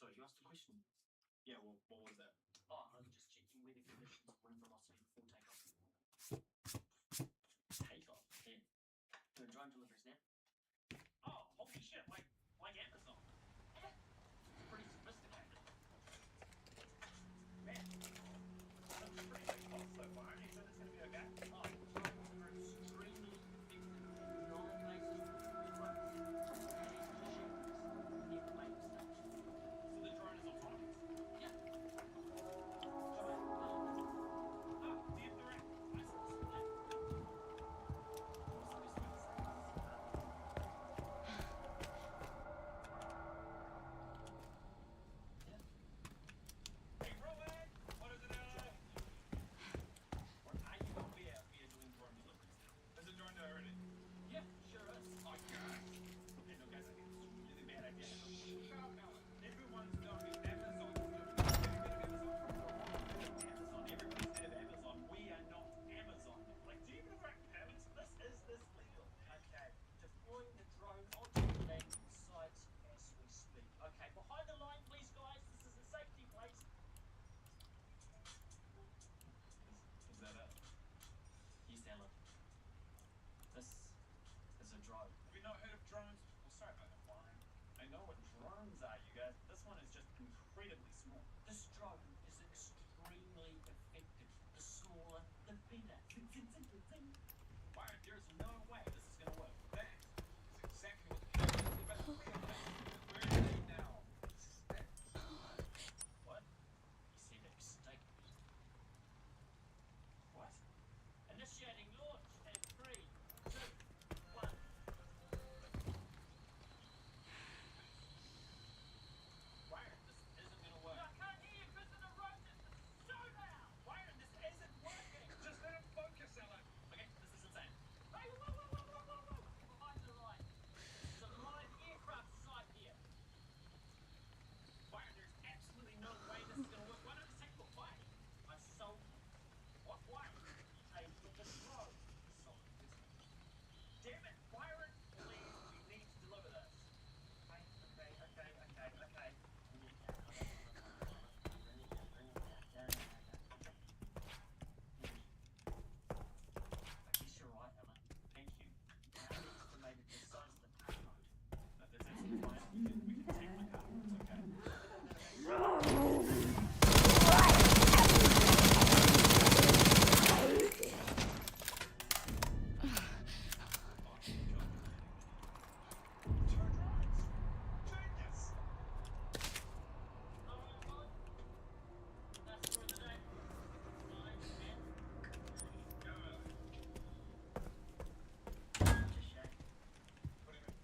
So you asked a question. Yeah, well, what was that? Oh, I was just checking weather conditions, wind velocity before takeoff. Takeoff? Yeah. Doing drone deliveries now. Oh, holy shit, like Amazon. Yeah. It's pretty sophisticated. Man, that's a pretty big cost so far. You said it's going to be okay? Oh, drones are extremely effective in non-invasive drugs and shepherds. Never make mistakes. So the drone is autonomous? Yeah. Ah, do you have the right license? Yeah. What's the best way to say this? Yeah. Hey, Rowan! What is it out? Or are you aware we are doing drone deliveries now? Is it drone already? Yeah, sure is. Oh, gosh. Hey, no, guys, I think this is a really bad idea. Shut up, Alan. Everyone's telling me Amazon's going to be Amazon. Amazon. Everybody's heard of Amazon. We are not Amazon. Like, do you even have right permits for this? Is this legal? Okay, deploying the drone onto the landing site as we speak. Okay, behind the line, please, guys. This is a safety place. Is that it? Yes, Alan. This is a drone. Have you not heard of drones? Well, sorry about that, Warren. I know what drones are, you guys. This one is just incredibly small. This drone is extremely effective. The smaller, the better. Warren, there's no way this is going to work. That is exactly what the camera is about to realize. Where are they now? What? You said extinct. What? Initiating launch in 3, 2, 1. Warren, this isn't going to work. I can't hear you because of the road. It's so loud. Warren, this isn't working. Just let him focus, Alan. Okay, this is insane. Hey, whoa. Behind the line. There's a live aircraft site here. Warren, there's absolutely no way this is going to work. Why don't you take the way? I sold you. What? Why? Hey, with the drone. Damn it, Byron, please, we need to deliver this. Okay. Bring it down. I guess you're right, Alan. Thank you. I underestimated the size of the payload. No, that's absolutely fine. We can take my car. It's okay. Genius! That's for the day. 9, 10. Go. Just a shame. What do you mean?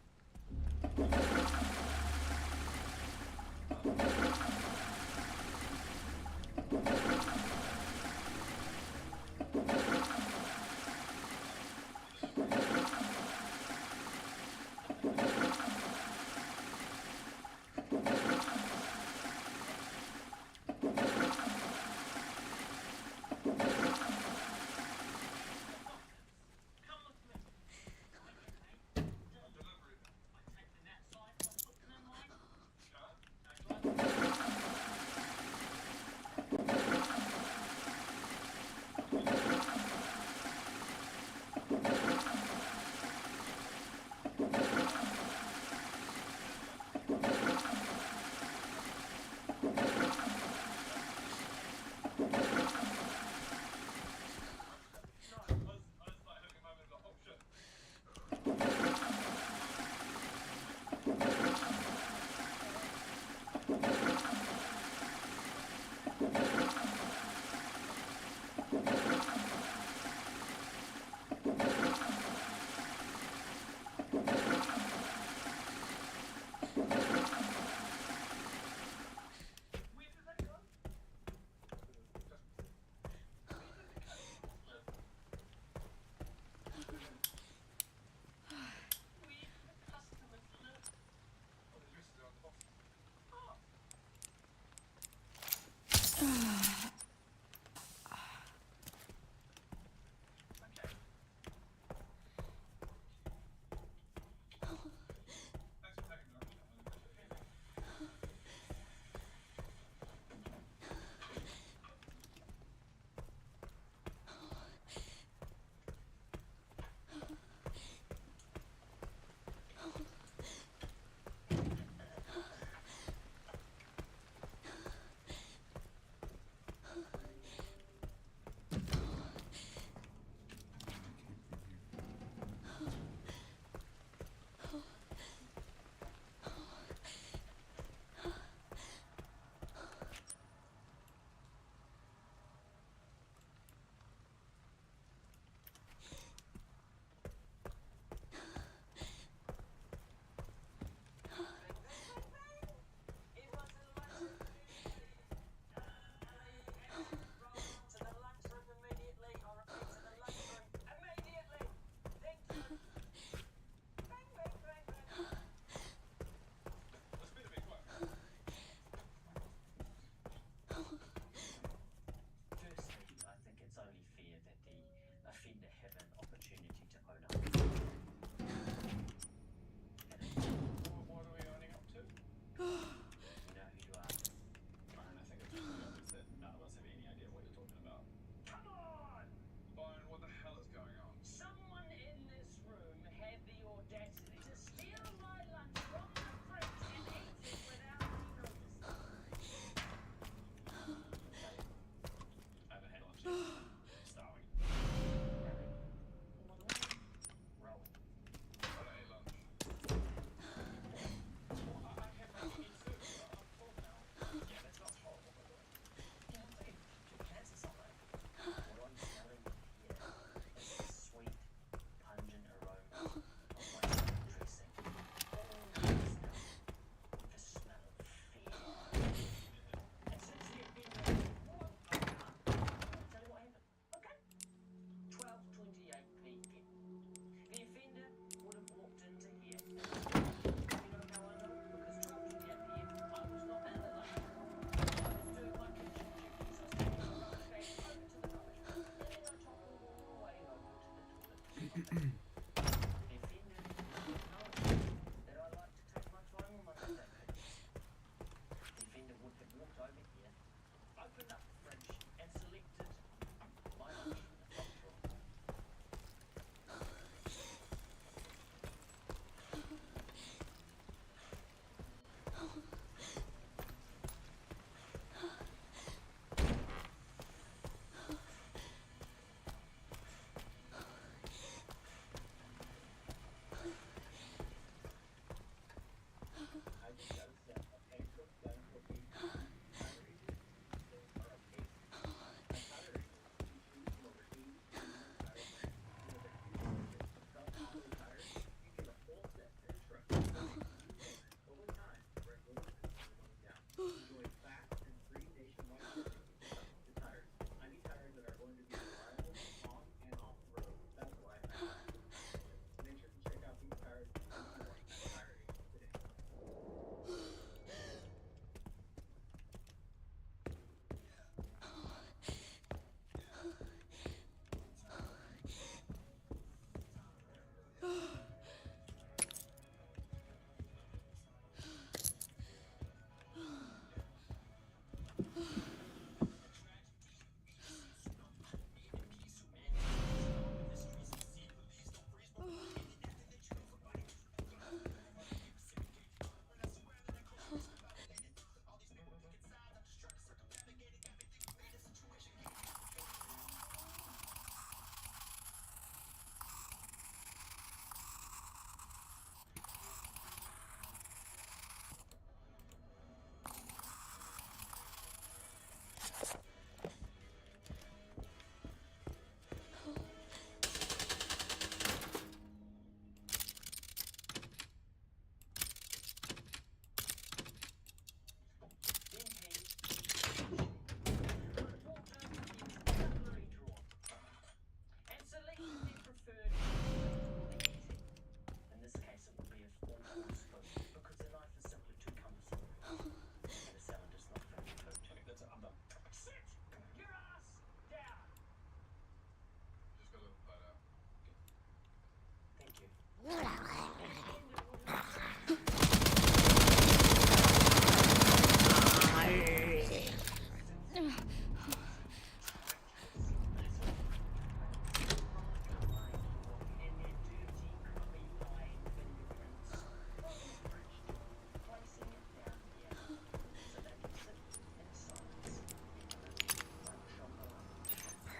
Come with me. A delivery man. I take them outside, I put them in line. Huh? I was like having a moment of, oh shit. Where did they go? Where did the customers live? Oh, the address is on the box. Oh. Okay. Thanks for taking the rush.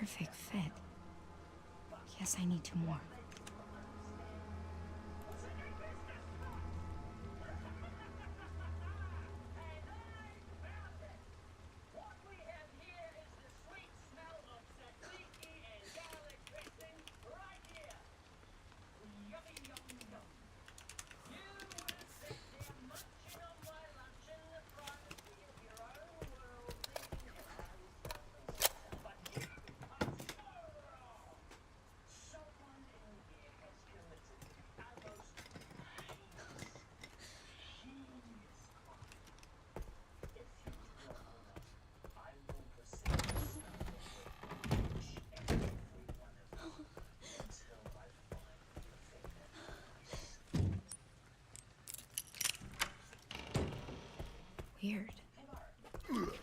perfect fit. Yes, I need 2 more. What we have here is the sweet smell of tzatziki and garlic dressing right here. Yummy, yum, yum. You would have sat there munching on my lunch in the privacy of your own world, thinking hello, self-insert. But you are so wrong. Someone in here has committed a most heinous crime. If you do not honor, I will proceed to start each and every one of you until I find the offender twice. Weird. Hey, Mara. Ellie.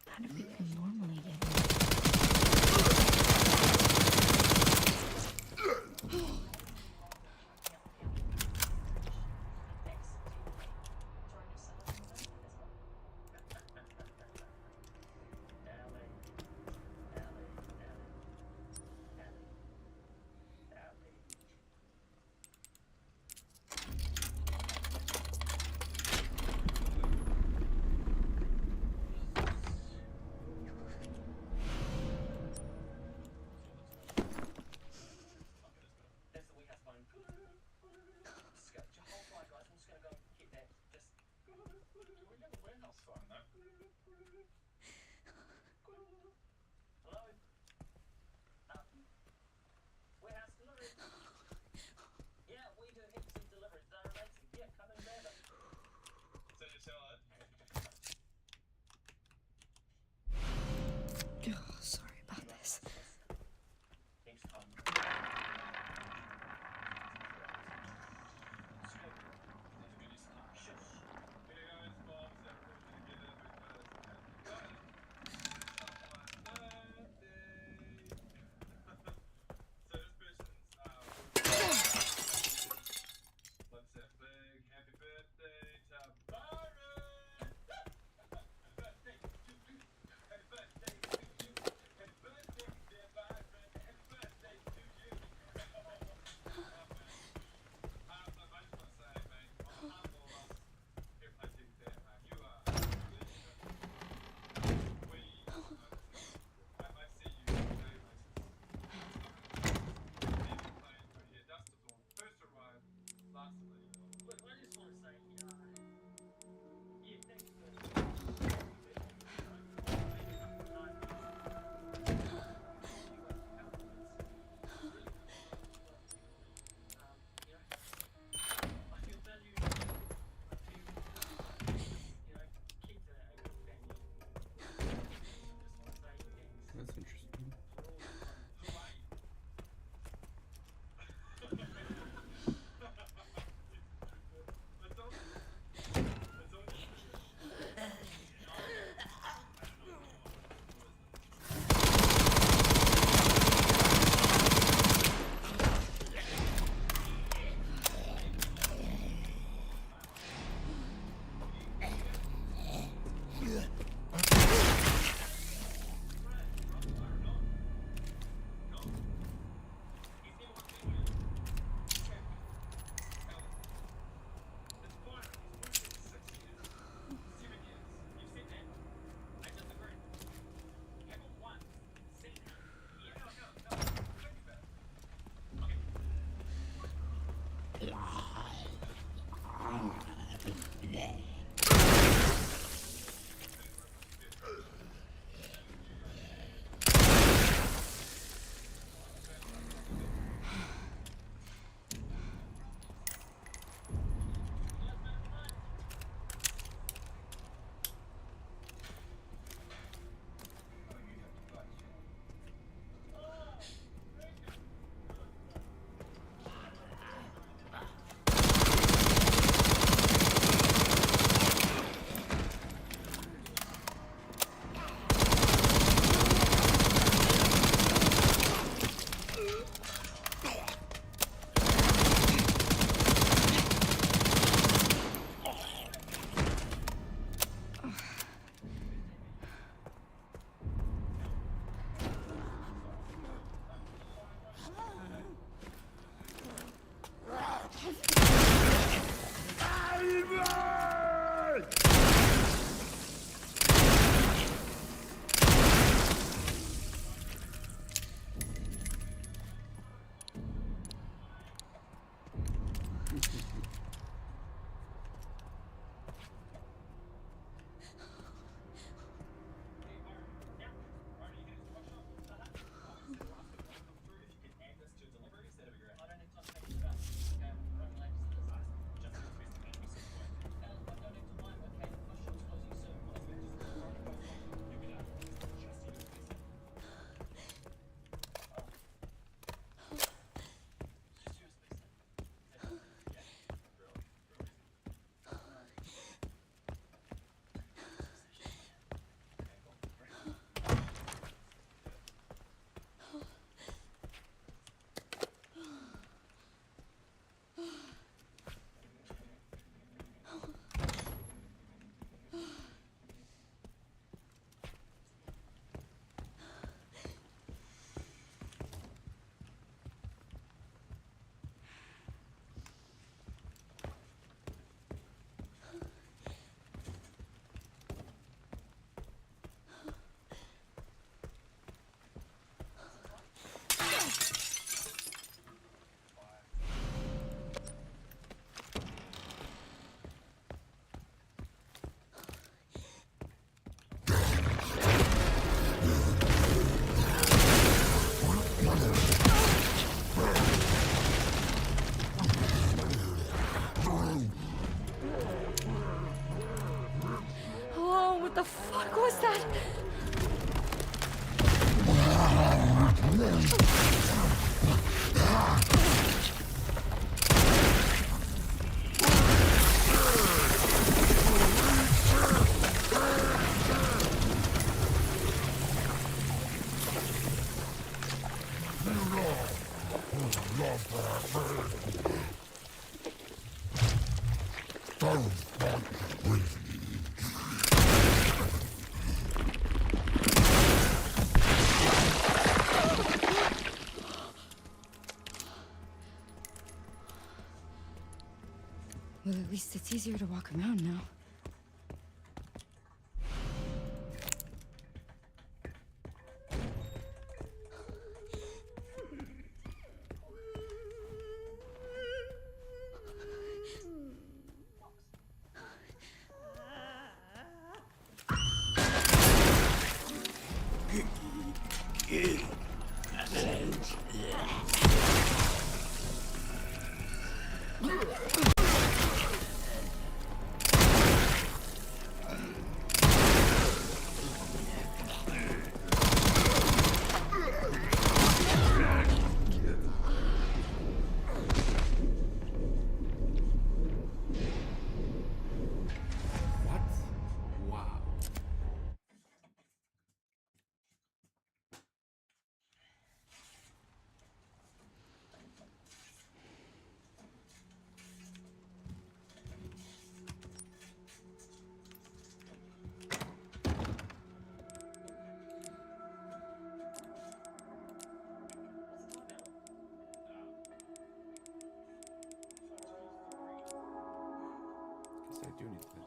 How do people normally get in? That's the warehouse phone. Just go, hold fire, guys. I'm just gonna go get that. Just. We got the warehouse phone though. Hello? Warehouse delivery. Yeah, we do heaps of deliveries. They're amazing. Yeah, come and grab it. So you sell it? Oh, sorry about this. Next time. Sure. That's a good use of time. Shush. Here goes Bob. Is that really gonna get it? The fuck was that? Well, at least it's easier to walk around now. What? Wow. Guess I do need that.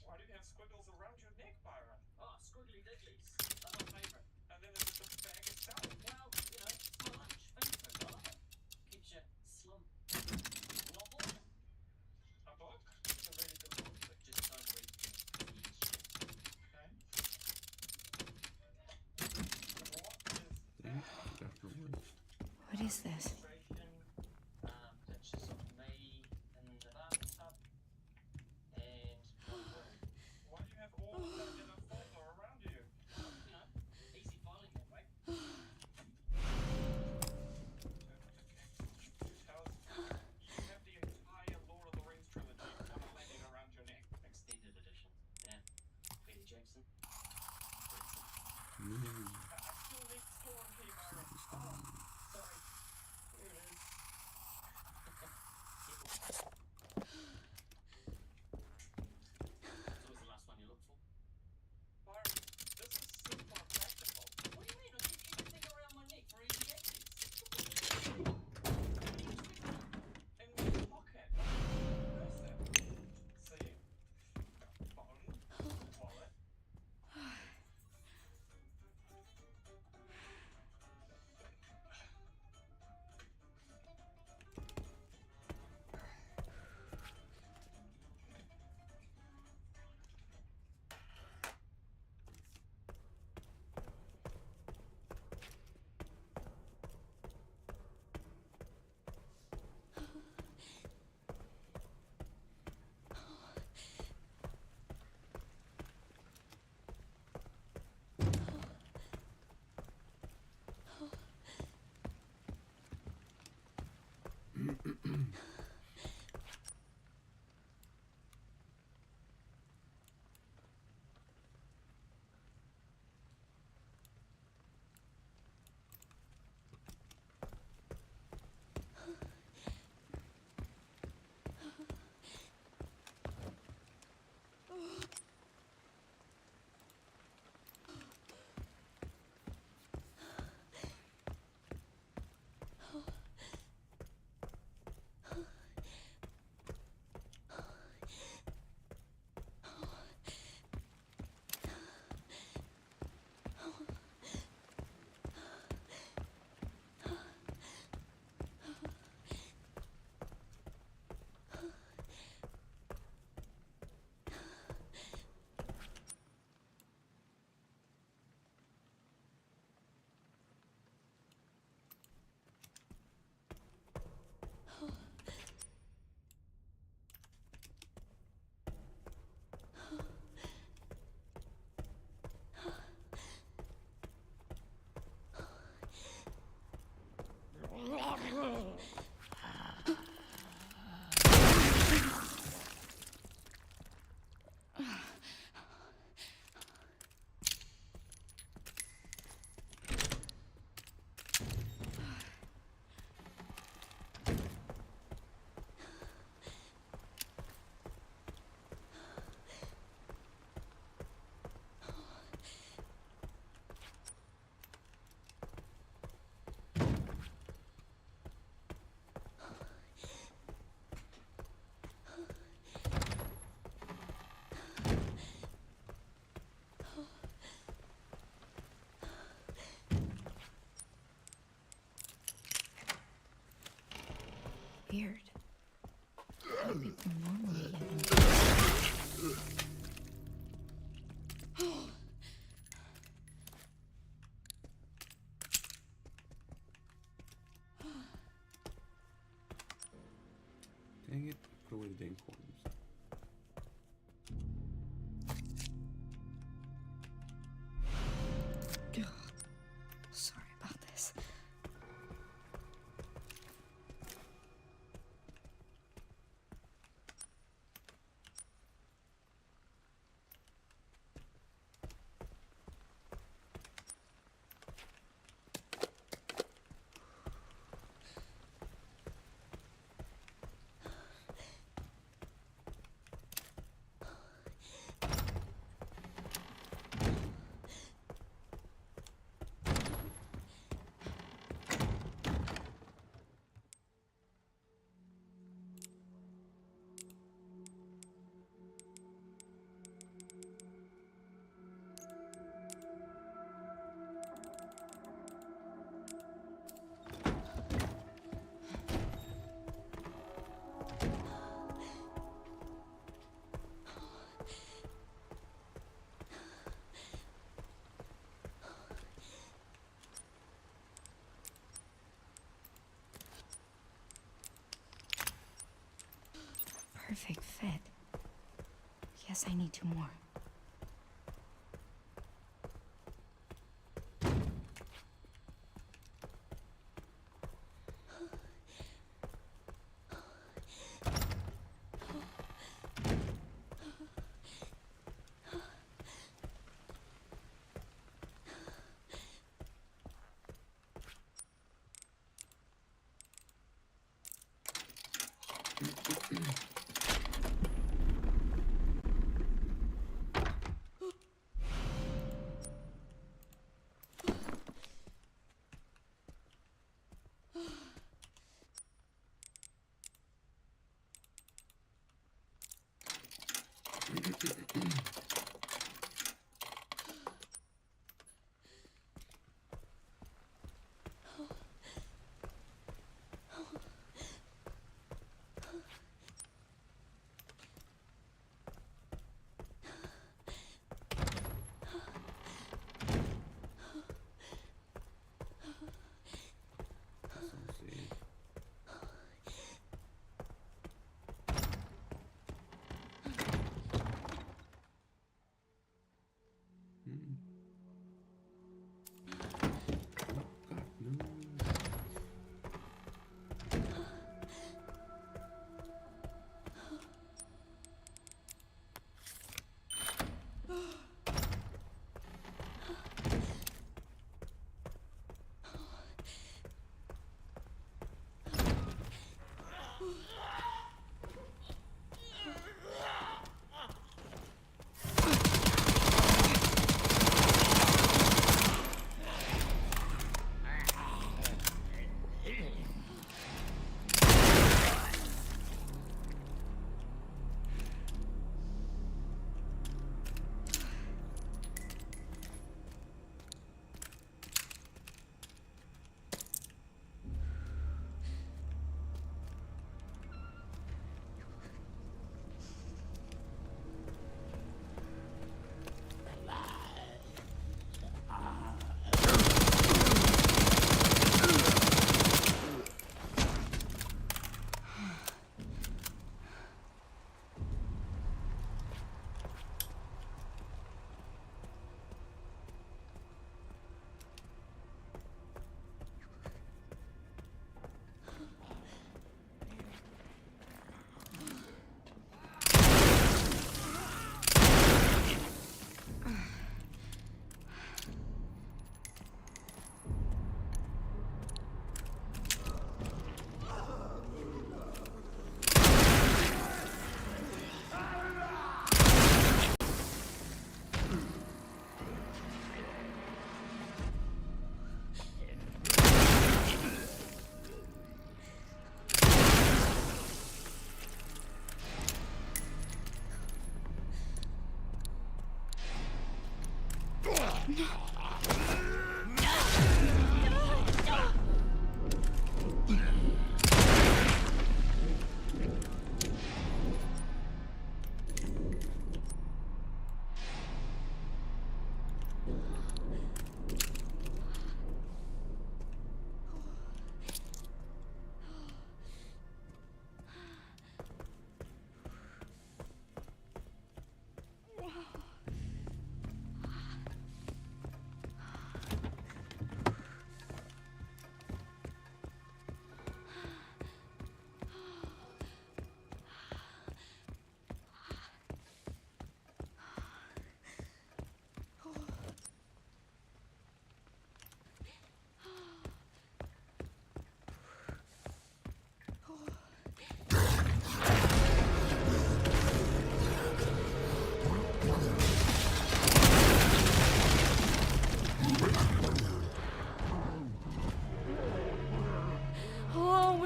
Why do you have squiggles around your neck, Byron? Oh, squiggly digglies. They're my favourite. And then there's just the bag itself. Well, you know, it's my lunch. Food food, I like it. Keeps you slum. Novel? A book? It's a really good book, but just don't read it. Okay. What is this? Pictures of me in the bathtub and my room. Why do you have all of that in a folder around you? You know, easy filing that way. Tell us, you have the entire Lord of the Rings trilogy unlanding around your neck. Extended edition. Yeah. Peter Jackson. I still need store key, Byron. Oh, sorry. weird. How do people normally get in? Dang it, put away the dang coins. Sorry about this. Perfect fit. Yes, I need 2 more.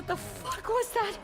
the fuck was that?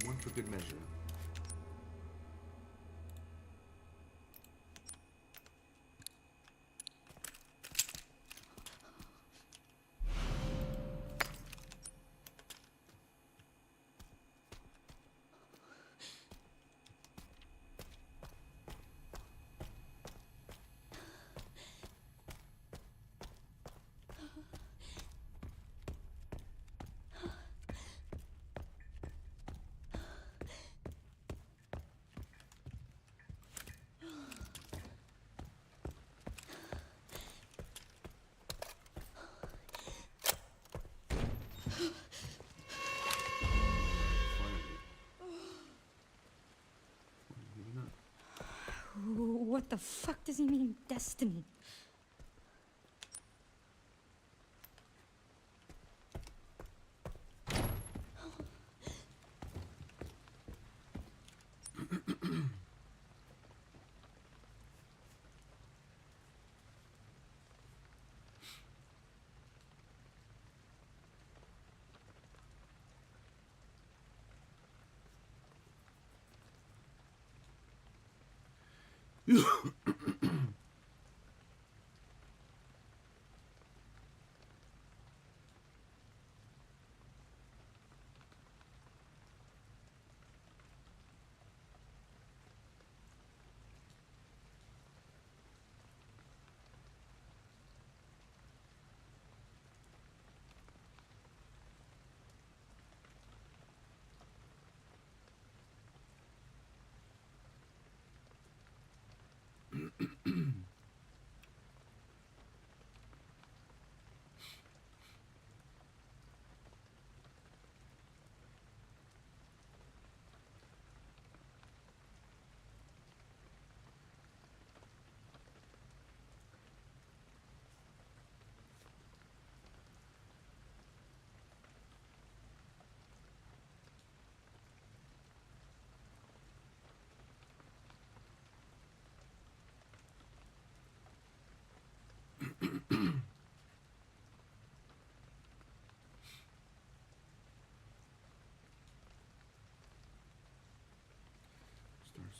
One for good measure. Maybe not. What the fuck does he mean, destiny?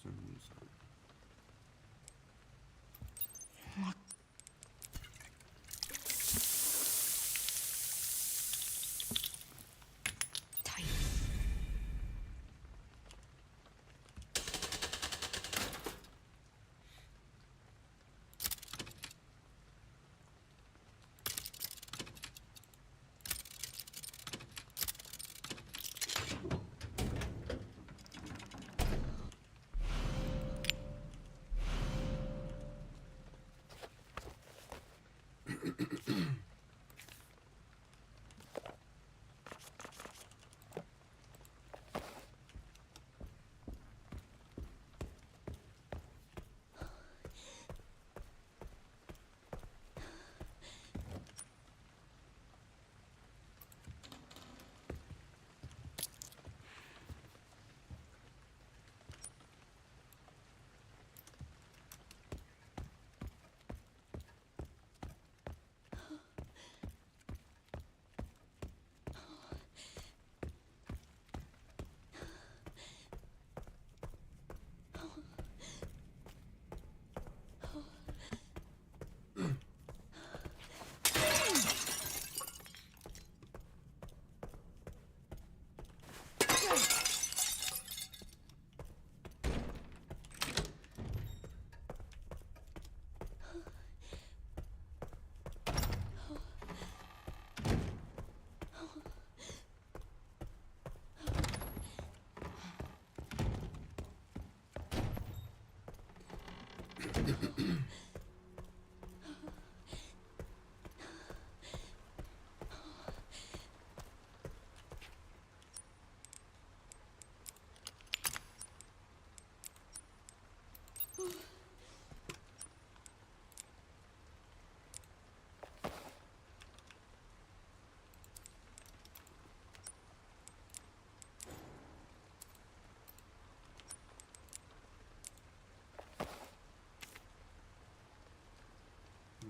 Sounds Look. Tight.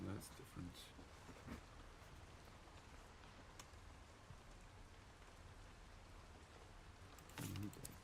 that's different. Okay.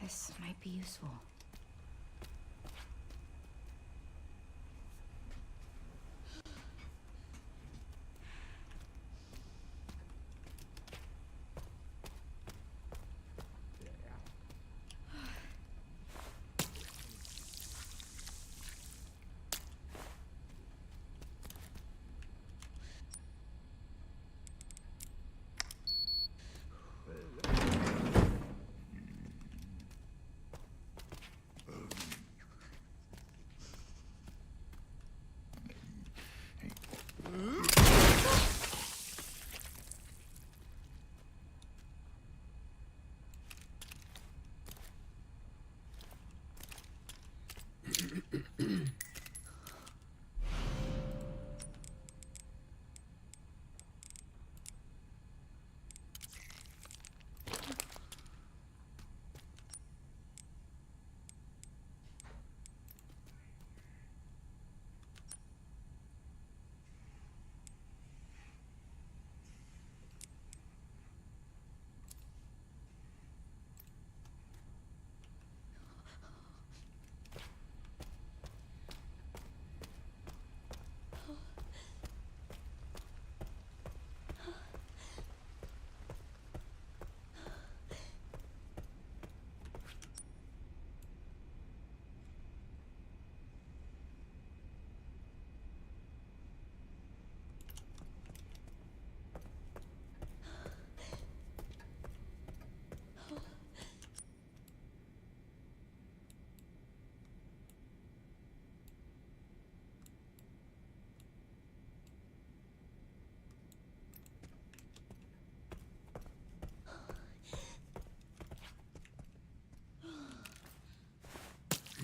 This might be useful.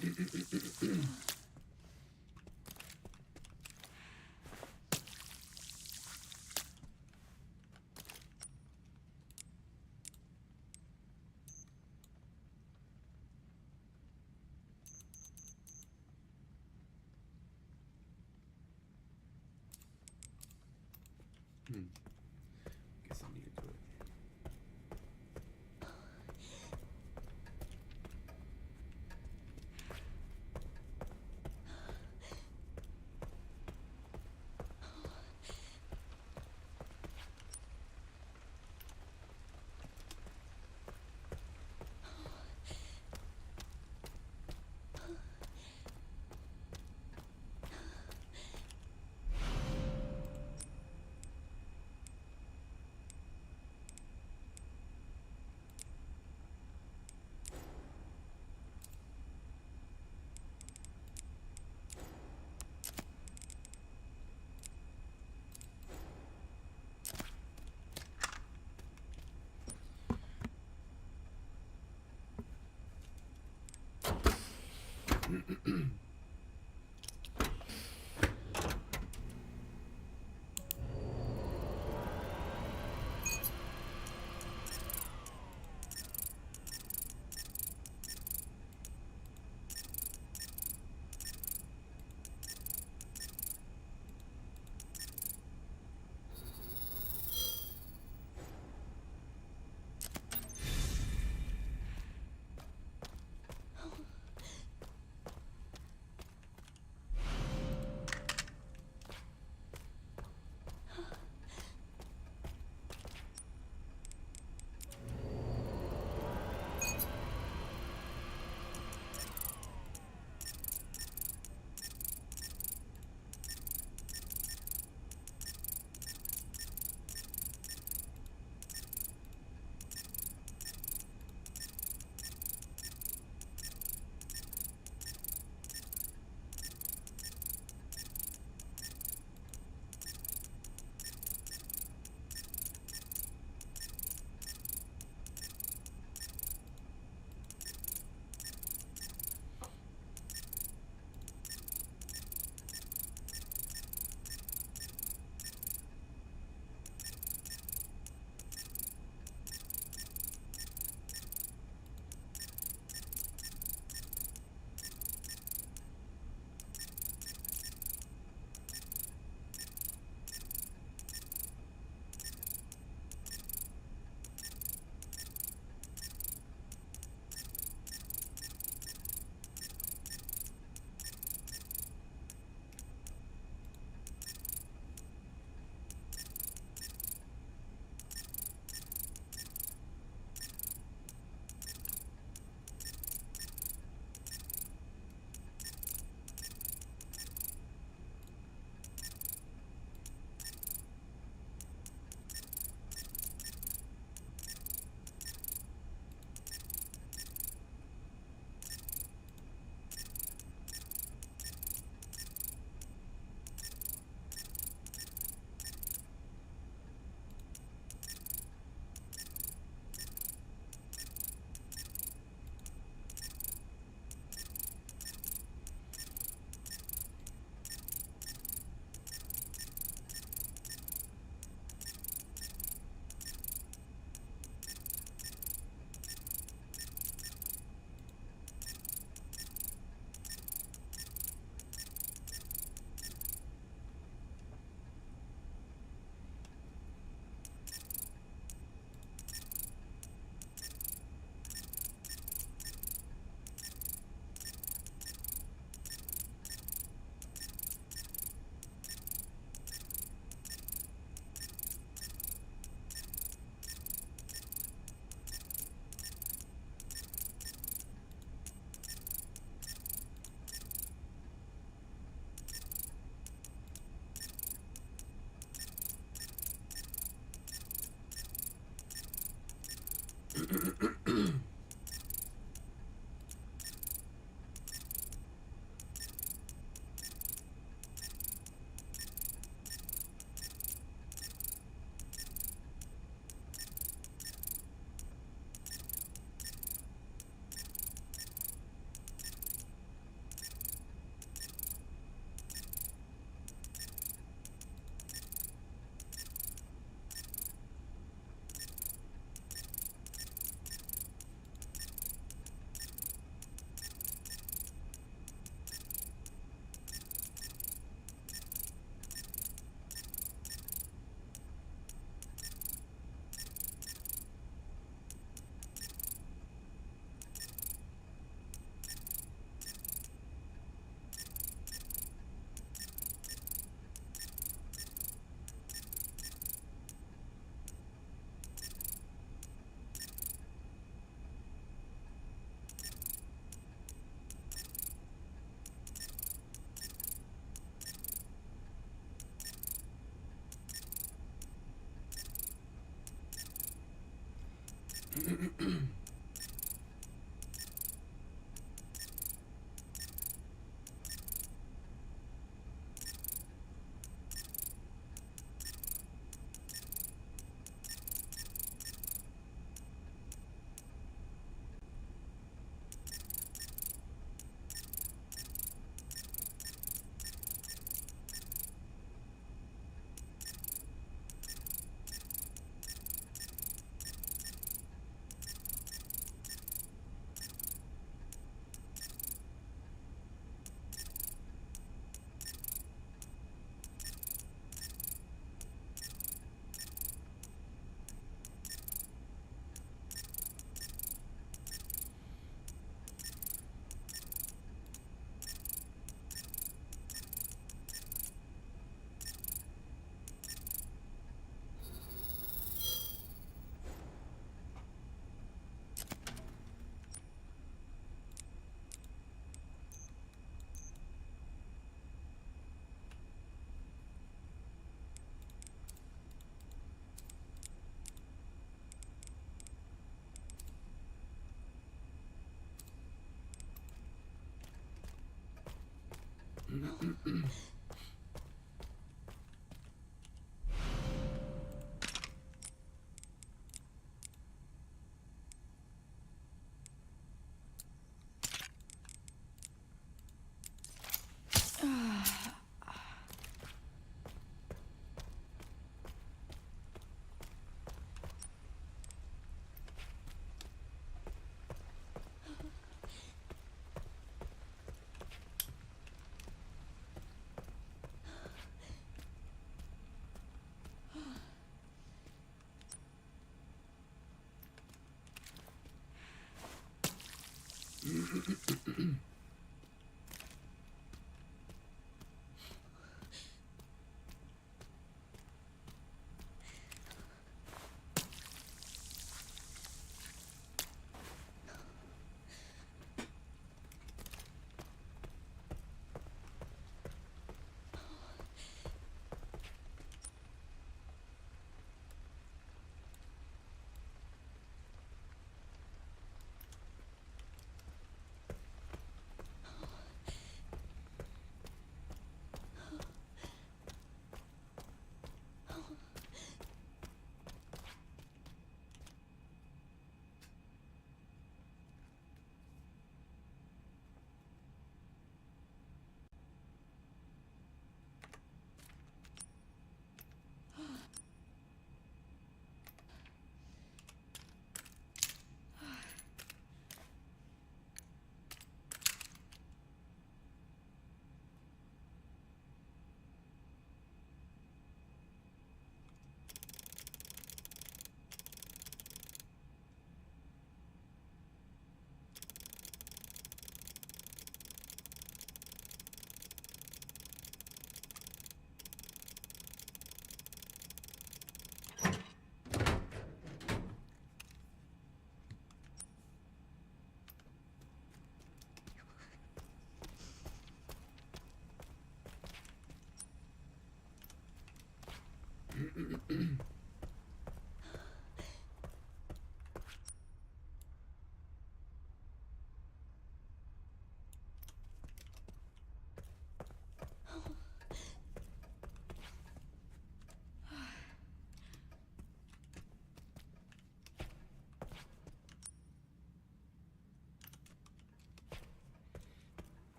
Guess I need to do it.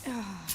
Oh,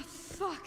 fuck.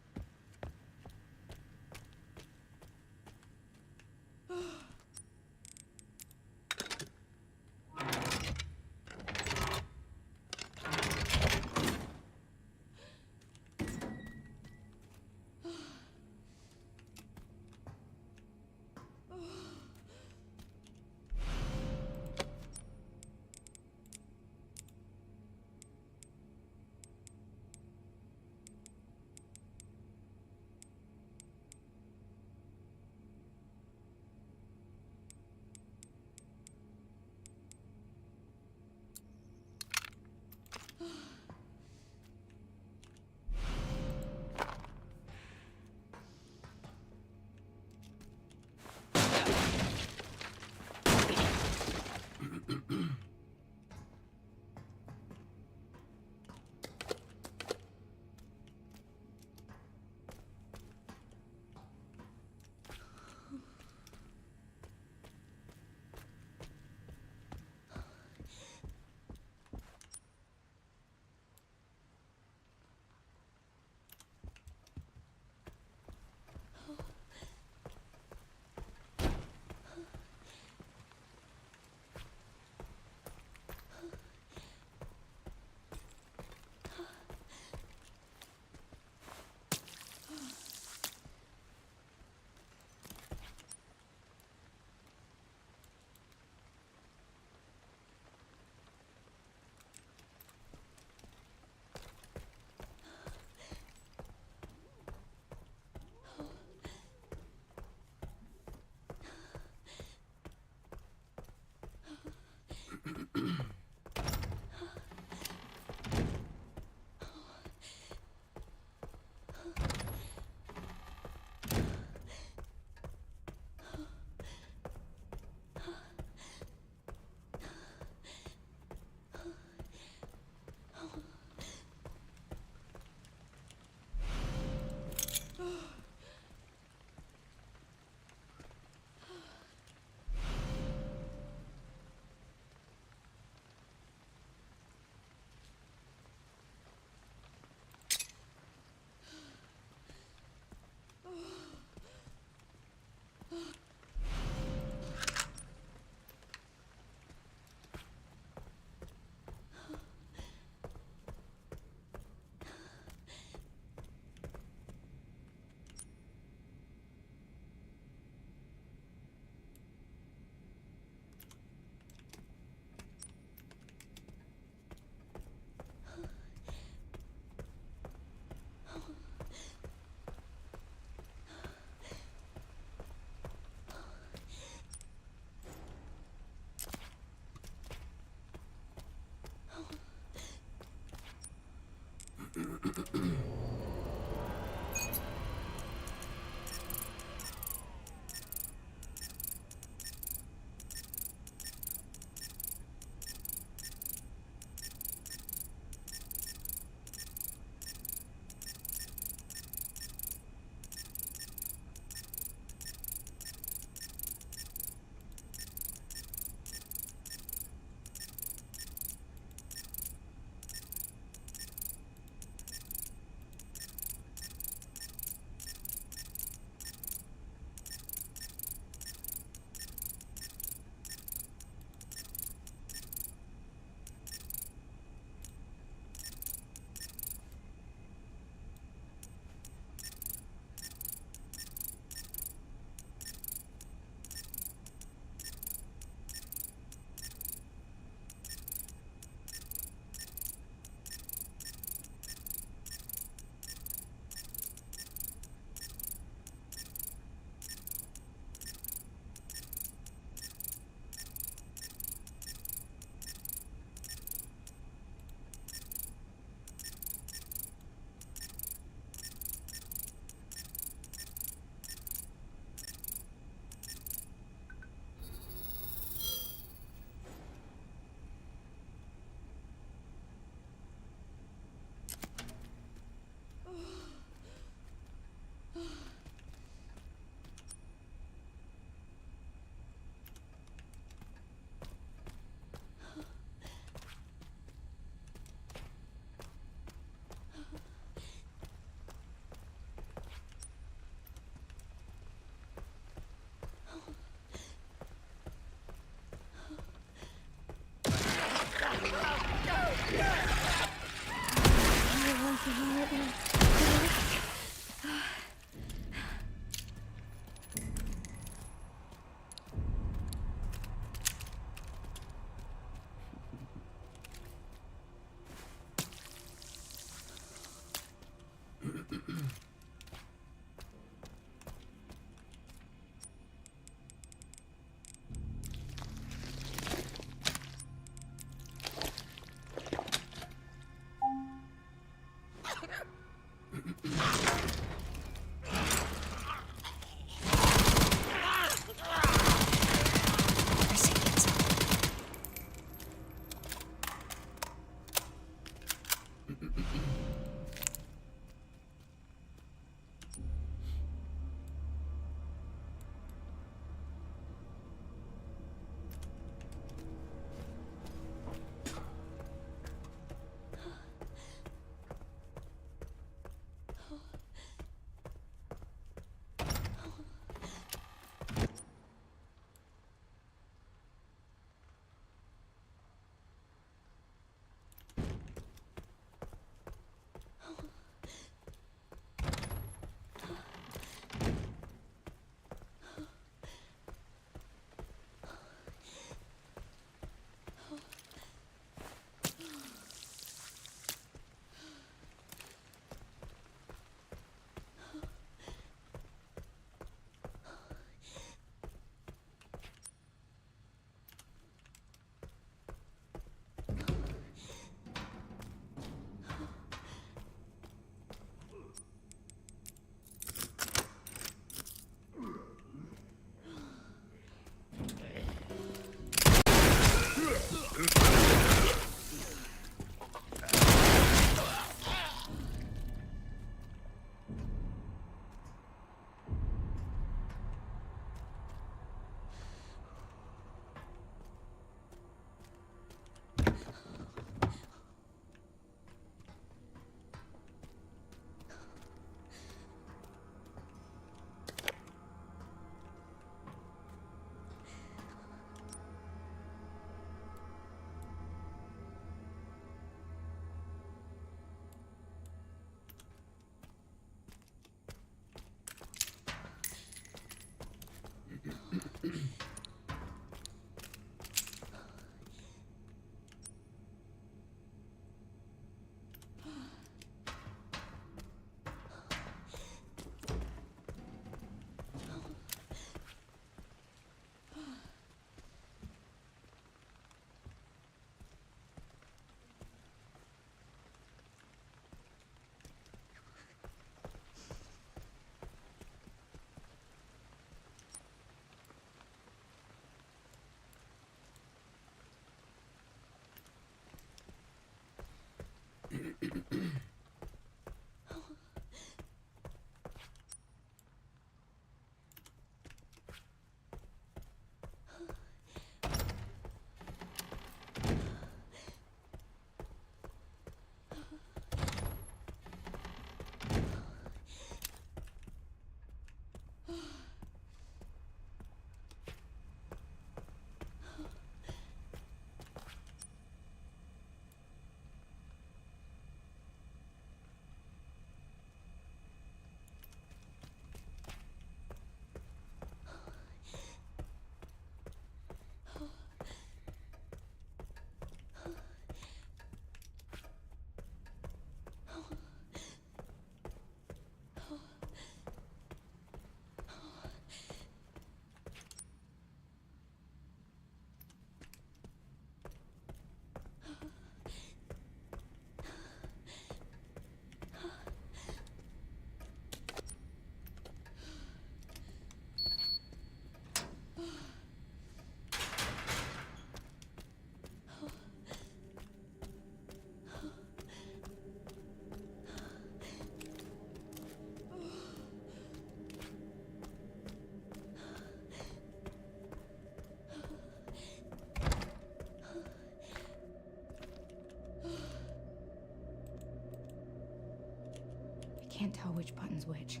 Can't tell which button's which.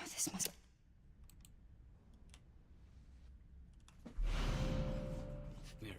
This must... There we go.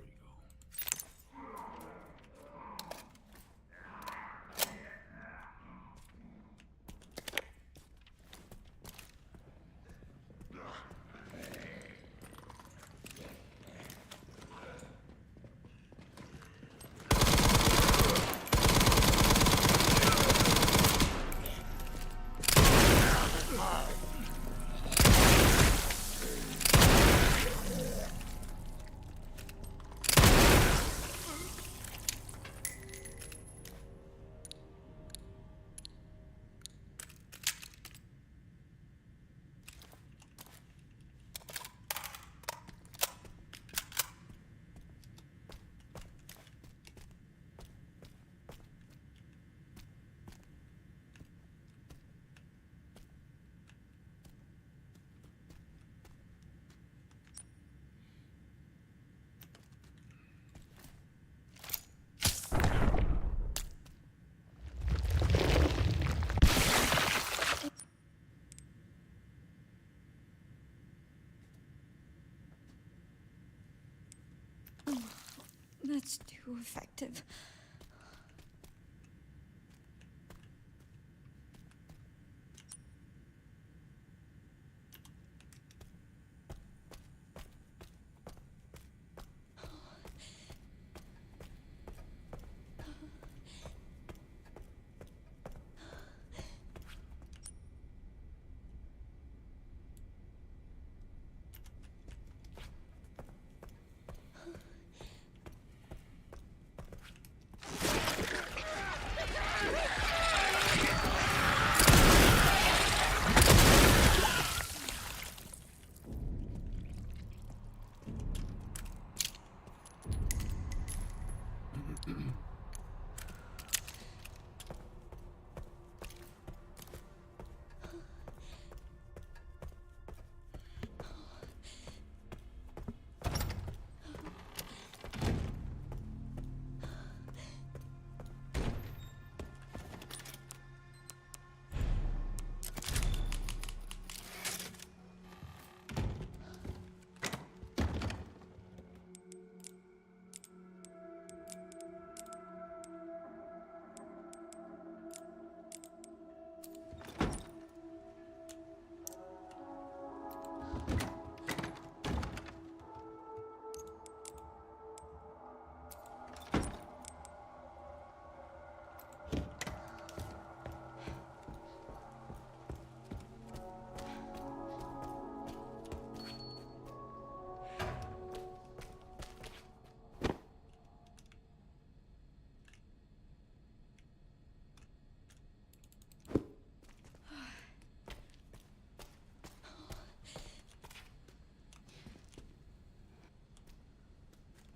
That's too effective.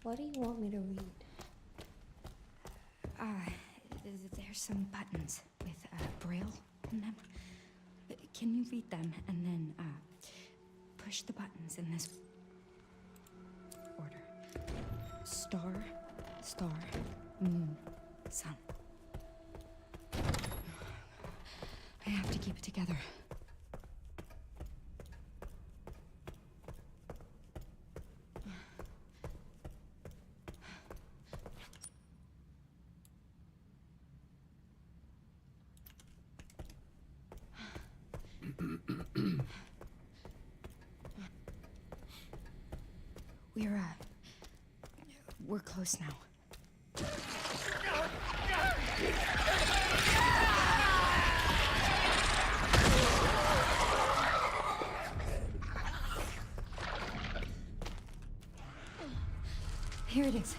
What do you want me to read? There's some buttons with braille in them. Can you read them and then push the buttons in this order? Star, star, moon, sun. I have to keep it together. We're close now. Here it is.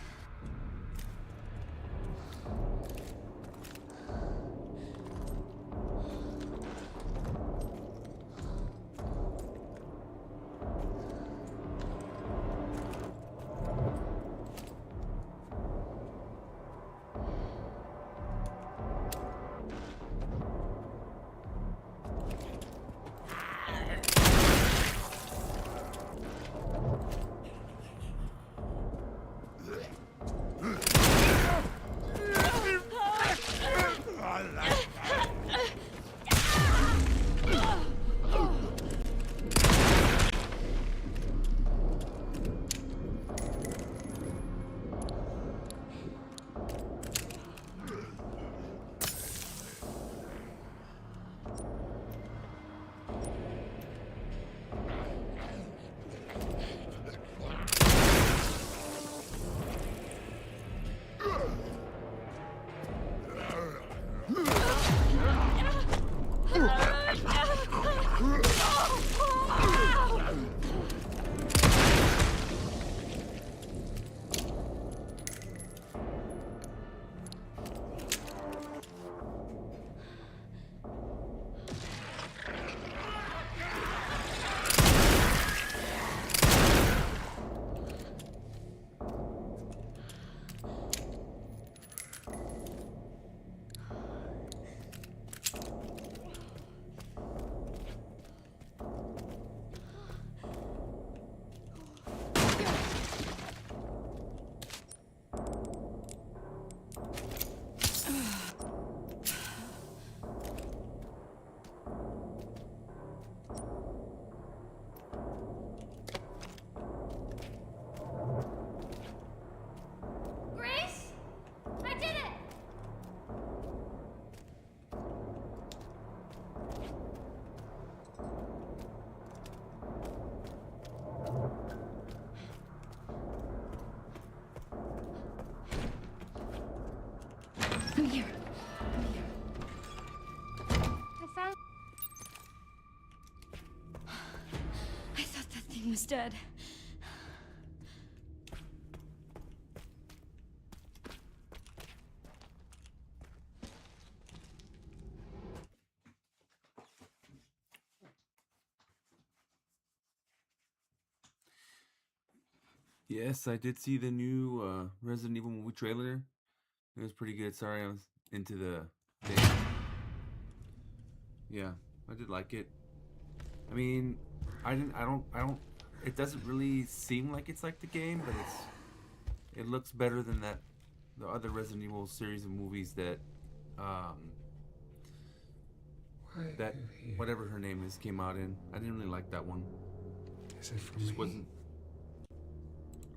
I'm here. I'm here. I found. I thought that thing was dead. Yes, I did see the new Resident Evil movie trailer. It was pretty good. Sorry, I was into the thing. Yeah, I did like it. I mean, I don't. It doesn't really seem like it's like the game, but it looks better than the other Resident Evil series of movies that, that whatever her name is came out in. I didn't really like that one. Is it for Just me? wasn't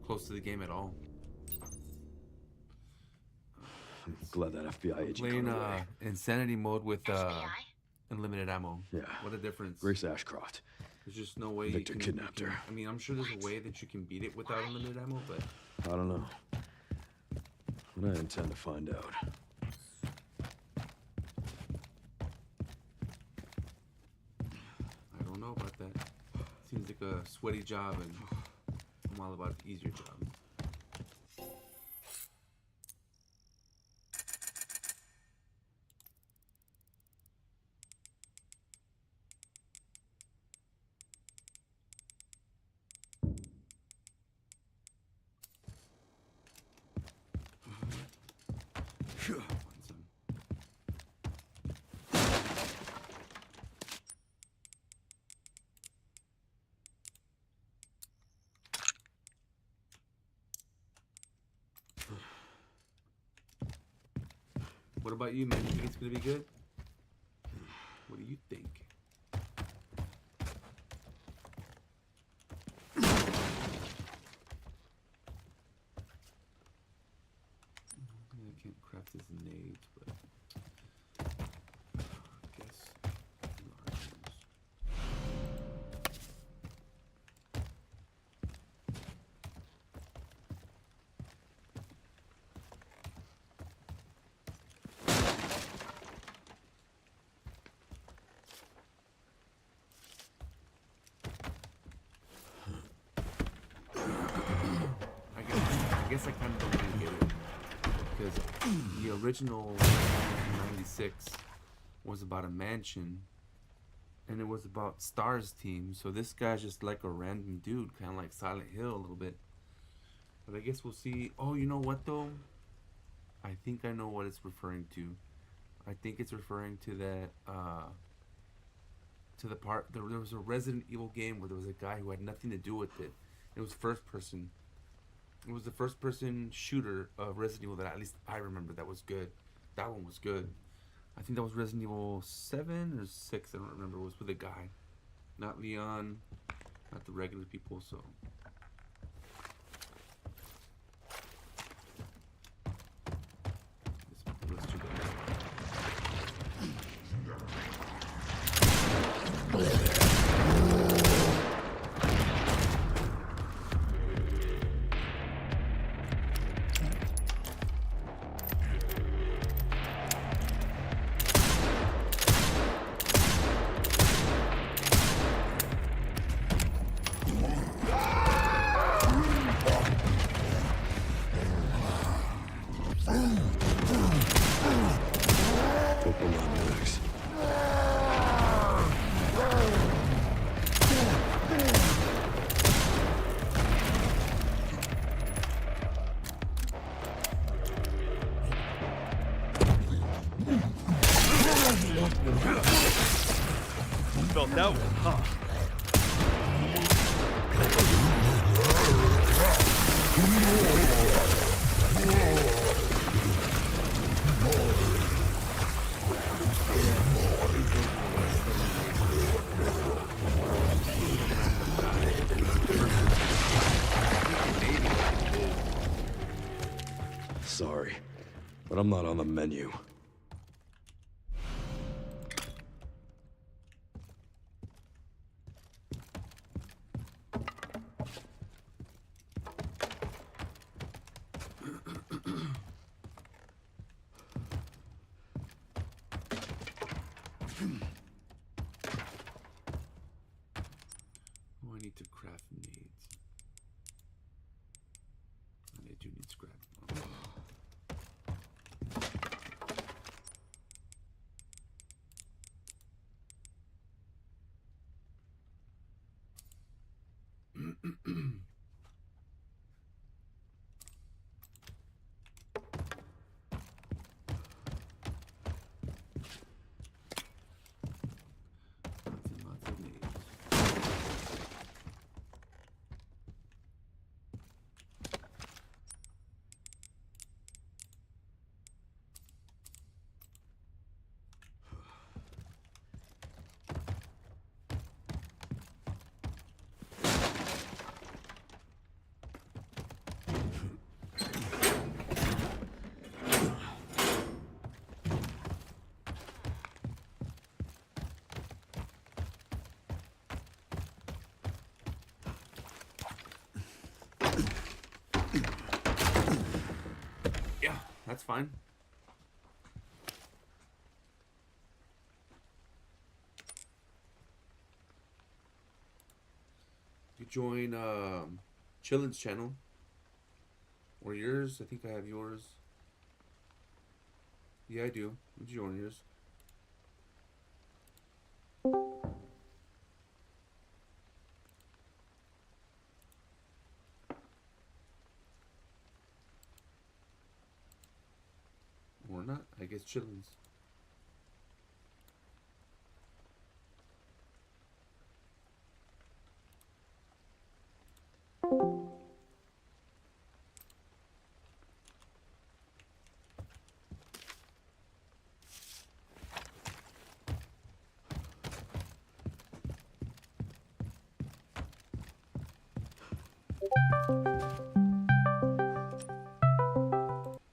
close to the game at all. I'm glad that FBI agent Playing got away. insanity mode with unlimited ammo. Yeah. What a difference. Grace Ashcroft. There's just no way Victor you kidnapped can, her. I mean, I'm sure there's a way that you can beat it without unlimited ammo, but I don't know. But I intend to find out. I don't know about that. Seems like a sweaty job, and I'm all about the easier job. Find some. What about you, man? You think it's gonna be good? What do you think? I can't craft his nades, but I guess large ones. I guess I kind of don't really get it, because the original 96 was about a mansion, and it was about Star's team. So this guy's just like a random dude, kind of like Silent Hill a little bit. But I guess we'll see. Oh, you know what though? I think I know what it's referring to. I think it's referring to that, to the part, there was a Resident Evil game where there was a guy who had nothing to do with it. It was first person. It was the first person shooter of Resident Evil that at least I remember that was good. That one was good. I think that was Resident Evil 7 or 6, I don't remember. It was with a guy. Not Leon, not the regular people, so. Let's do that. Open my legs. Felt that one, huh? Sorry, but I'm not on the menu. Oh, I need to craft nades. And I do need scrap. Oh. Lots of nades. Yeah, that's fine. You join Chillin's channel. Or yours. I think I have yours. Yeah, I do. You join yours. Or not. I guess Chillin's.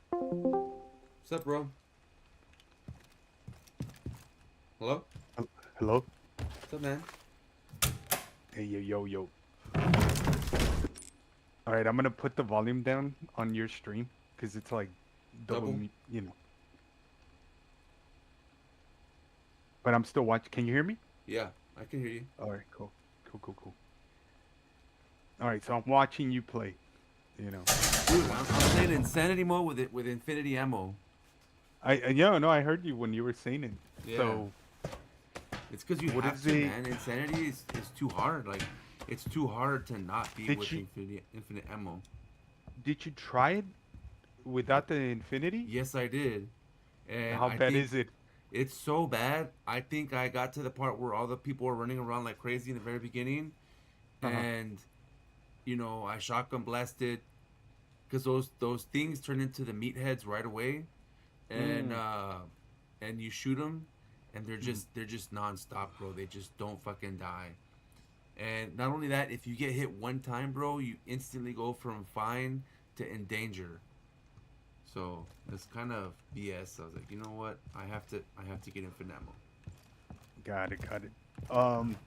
What's up, bro? Hello? Hello? What's up, man? Hey, yo. All right, I'm gonna put the volume down on your stream because it's like double, Double? you know. But I'm still watching. Can you hear me? Yeah, I can hear you. All right, cool. All right, so I'm watching you play. You know, Dude, I'm playing insanity mode with it with infinity ammo. no, I heard you when you were saying it. Yeah. So It's because you What have is to, the- man. Insanity is too hard. Like, it's too hard to not be Did with you- infinite ammo. did you try it without the infinity? Yes, I did. And How I bad think is it? it's so bad. I think I got to the part where all the people were running around like crazy in the very beginning, Uh-huh. and I shotgun blasted because those things turn into the meatheads right away, and and you shoot them, and they're just nonstop, bro. They just don't fucking die. And not only that, if you get hit one time, bro, you instantly go from fine to in danger. So it's kind of BS. I was like, you know what? I have to get infinite ammo. Got it.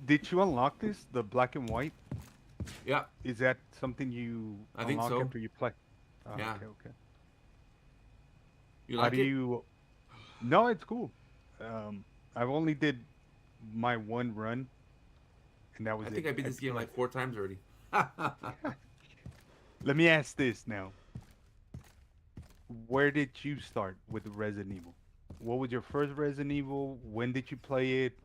Did you unlock this, the black and white? Yeah, Is that something you I think unlock so. after you play? Oh, Yeah. Okay. you How like do it? you? No, it's cool. I've only did my one run, and that was I it. think I beat this game like 4 times already. Let me ask this now. Where did you start with Resident Evil? What was your first Resident Evil? When did you play it?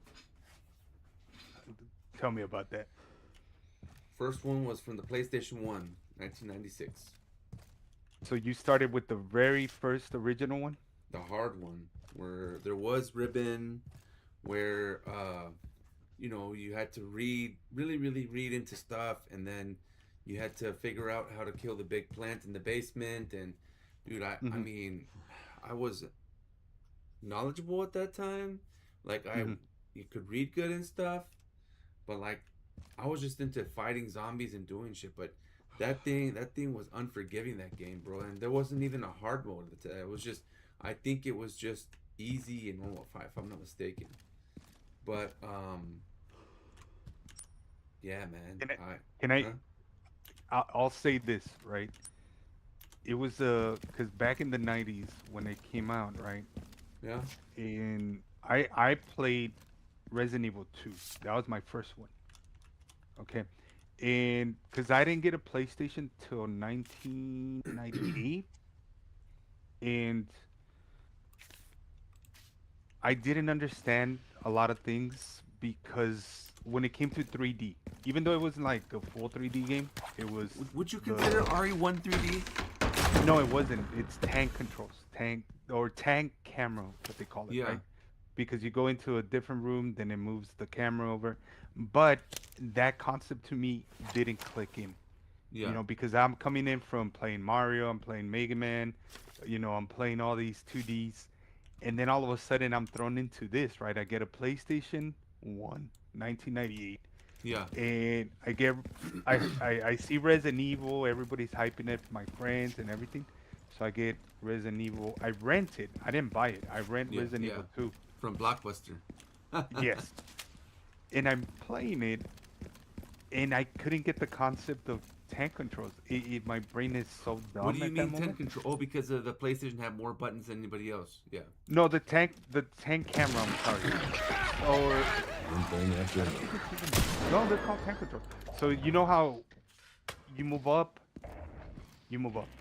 Tell me about that. First one was from the PlayStation 1, 1996. So you started with the very first original one? The hard one, where there was ribbon, where you had to really read into stuff, and then you had to figure out how to kill the big plant in the basement. And dude, I Mm-hmm. mean, I was knowledgeable at that time. Like Mm-hmm. you could read good and stuff, but like I was just into fighting zombies and doing shit. But that thing was unforgiving, that game, bro. And there wasn't even a hard mode at the time. It was just, I think it was just easy and normal, if I'm not mistaken. But yeah, man. Can I? Huh? I'll say this, right? It was because back in the '90s when it came out, right? Yeah. And I played Resident Evil 2. That was my first one. Okay. And because I didn't get a PlayStation till 1998, and I didn't understand a lot of things because when it came to 3D, even though it wasn't like a full 3D game, it was Would you the consider RE1 3D? no, it wasn't. It's tank controls, tank or tank camera, what they call it, Yeah. right? Because you go into a different room, then it moves the camera over. But that concept to me didn't click in, Yeah. because I'm coming in from playing Mario, I'm playing Mega Man, I'm playing all these 2Ds, and then all of a sudden I'm thrown into this, right? I get a PlayStation 1, 1998, Yeah. and I see Resident Evil, everybody's hyping it, my friends and everything. So I get Resident Evil. I rent it. I didn't buy it. I rent Yeah. Resident Yeah. Evil 2. From Blockbuster. Yes. And I'm playing it, and I couldn't get the concept of tank controls. My brain is so dumb What do you at that mean 10 moment. control? Oh, because the PlayStation had more buttons than anybody else. Yeah. No, the tank camera. I'm sorry. Or One thing after another. no, they're called tank controls. So you know how you move up,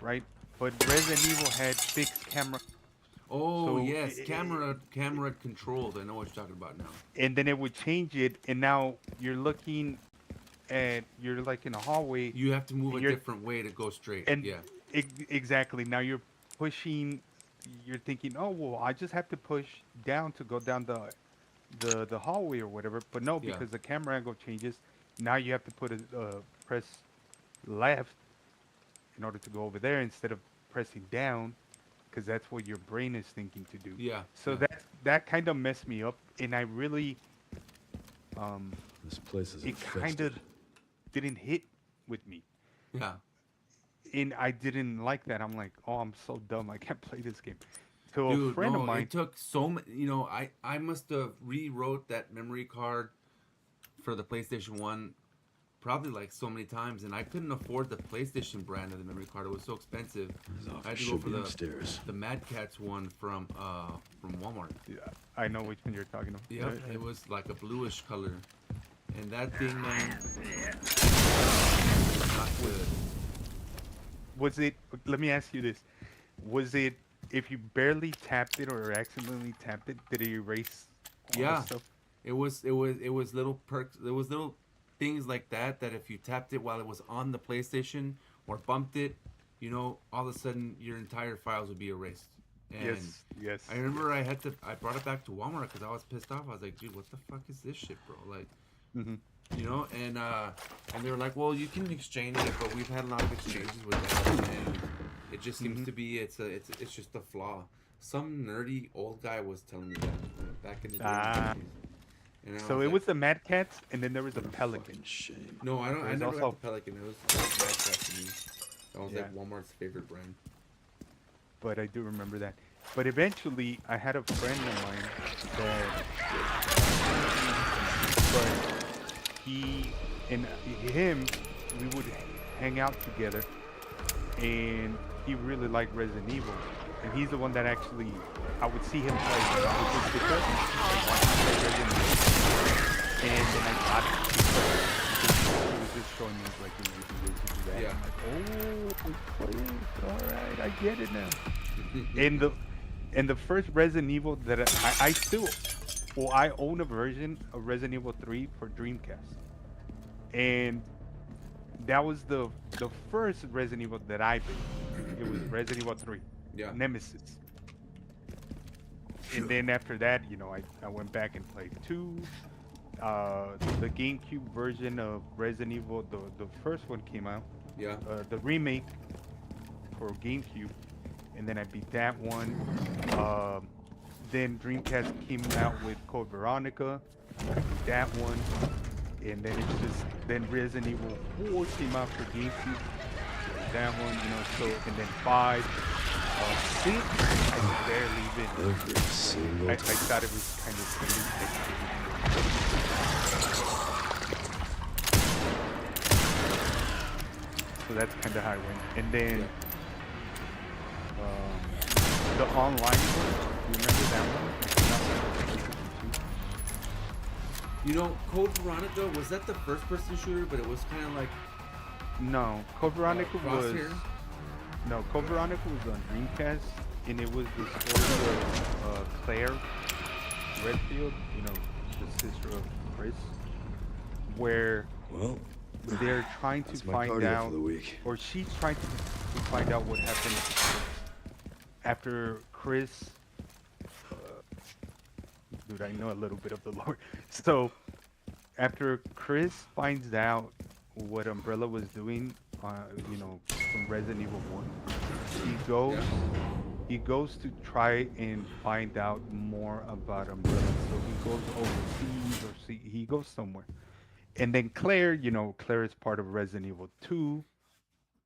right? But Resident Evil had fixed camera, Oh so yes, camera controlled. I know what you're talking about now. and then it would change it, and now you're like in a hallway, You have to move and a you're different way to go straight. and Yeah. exactly now pushing. You're thinking, oh well, I just have to push down to go down the hallway or whatever. But no, Yeah. because the camera angle changes. Now you have to press left in order to go over there instead of pressing down, because that's what your brain is thinking to do. Yeah. So Yeah. that kind of messed me up, and I really um This place is it kind infested. of didn't hit with me, Yeah. and I didn't like that. I'm like, oh, I'm so dumb. I can't play this game. To a Dude, friend of no, mine, it took so many. I must have rewrote that memory card for the PlayStation 1 probably like so many times, and I couldn't afford the PlayStation brand of the memory card. It was so expensive. His I office had to go should for be the upstairs. Mad Catz one from Walmart. yeah, I know which one you're talking about. Yeah, it was like a bluish color, and that thing, man, not good. Was it? Let me ask you this: was it if you barely tapped it or accidentally tapped it, did it erase all Yeah. the stuff? It was little perks. There was little things like that if you tapped it while it was on the PlayStation or bumped it, all of a sudden your entire files would be erased. And Yes, yes. I remember I brought it back to Walmart because I was pissed off. I was like, dude, what the fuck is this shit, bro? Like, Hmm. and they were like, well, you can exchange it, but we've had a lot of exchanges with that, and it just seems to be it's just a flaw. Some nerdy old guy was telling me that back in the day. Ah. And I So it like, was the Mad Cats, and then there was a Pelican. Fucking shame. no, I don't. I There's never also- got the Pelican. It was Mad Catz to me. That was Yeah. like Walmart's favorite brand. But I do remember that. But eventually, I had a friend of mine that, but he and him, we would hang out together, and he really liked Resident Evil, and he's the one that actually, I would see him play, I would just sit there and watch him play Resident Evil, and then I got it because he was just showing me like, you can do this, you can do that. Yeah. I'm like, oh, please, all right, I get it now. And the first Resident Evil that I still, well, I own a version of Resident Evil 3 for Dreamcast, and that was the first Resident Evil that I beat. It was Resident Evil 3, Yeah. Nemesis. And then after that, I went back and played 2. The GameCube version of Resident Evil, the first one came out, Yeah. the remake for GameCube, and then I beat that one. Then Dreamcast came out with Code Veronica, I beat that one, and then Resident Evil 4 came out for GameCube, that one, so, and then 5, 6, I barely even, Every single I time. thought it was kind of silly. So that's kind of how I went. And then the online one, you remember that one? You know, Code Veronica, was that the first person shooter, but it was kind of like No, Code Veronica was Crosshair? no Code Veronica was on Dreamcast, and it was the story of Claire Redfield, you know, the sister of Chris, where Well, they're trying to that's my find cardio out, for the week. or she's trying to find out what happened to Chris after Chris. Dude, I know a little bit of the lore. So after Chris finds out what Umbrella was doing, you know, from Resident Evil 1, he goes Yeah. he goes to try and find out more about Umbrella. So he goes overseas or he goes somewhere. And then Claire, you know, Claire is part of Resident Evil 2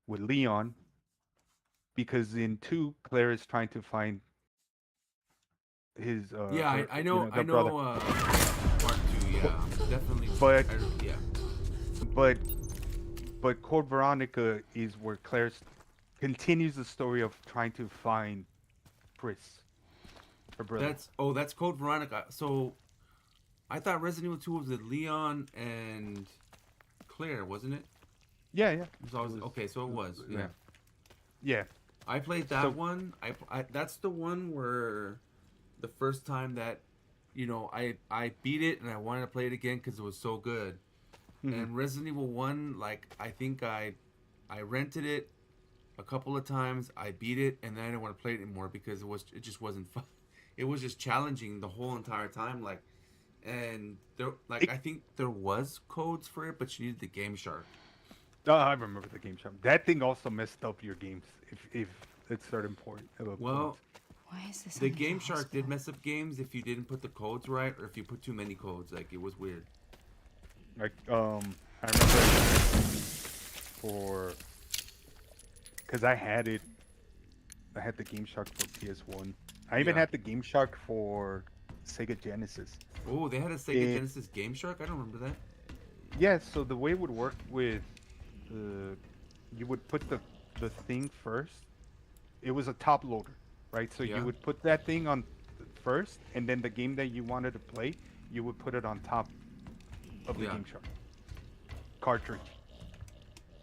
with Leon because in 2 Claire is trying to find his Yeah, her, I you know, know, I the brother. know. Part two, yeah, I'm definitely. But Yeah, but but Code Veronica is where Claire continues the story of trying to find Chris, her brother. that's Code Veronica. So I thought Resident Evil 2 was with Leon and Claire, wasn't it? Yeah, yeah. It was always, okay, so it was. Yeah, Yeah. Yeah. I played that So one. I that's the one where the first time that, you know, I beat it and I wanted to play it again because it was so good. mhm. And Resident Evil 1, like I think I rented it a couple of times. I beat it, and then I didn't want to play it anymore because it just wasn't fun. It was just challenging the whole entire time. Like, and there, like, It, I think there was codes for it, but you needed the Game Shark. oh, I remember the game shop. That thing also messed up your games if at certain point points. Well, Why is this the under Game Shark did hospital? mess up games if you didn't put the codes right, or if you put too many codes. Like, it was weird. Like I remember for because I had it. I had the Game Shark for PS1. I even Yeah. had the Game Shark for Sega Genesis. Oh, they had a Sega It, Genesis Game Shark. I don't remember that. yeah, so the way it would work with you would put the thing first. It was a top loader, right? So you Yeah. would put that thing on first, and then the game that you wanted to play, you would put it on top of the Yeah. Game Shark cartridge.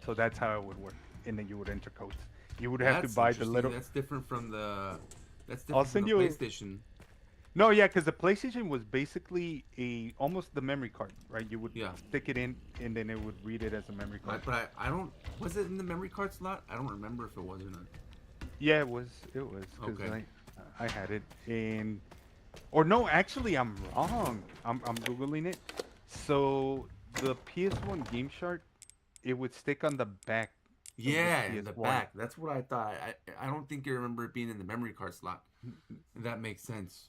So that's how it would work, and then you would enter codes. You would have to That's buy the interesting. little. That's different from the. That's I'll different from send the you. PlayStation. No, yeah, because the PlayStation was basically a almost the memory card, right? You would Yeah. stick it in, and then it would read it as a memory card. But I don't. Was it in the memory card slot? I don't remember if it was or not. Yeah, it was. It was because Okay. I had it, and or no, actually, I'm wrong. I'm googling it. So the PS1 Game Shark, it would stick on the back. Of Yeah, the in the PS1. back. That's what I thought. I don't think you remember it being in the memory card slot. That makes sense.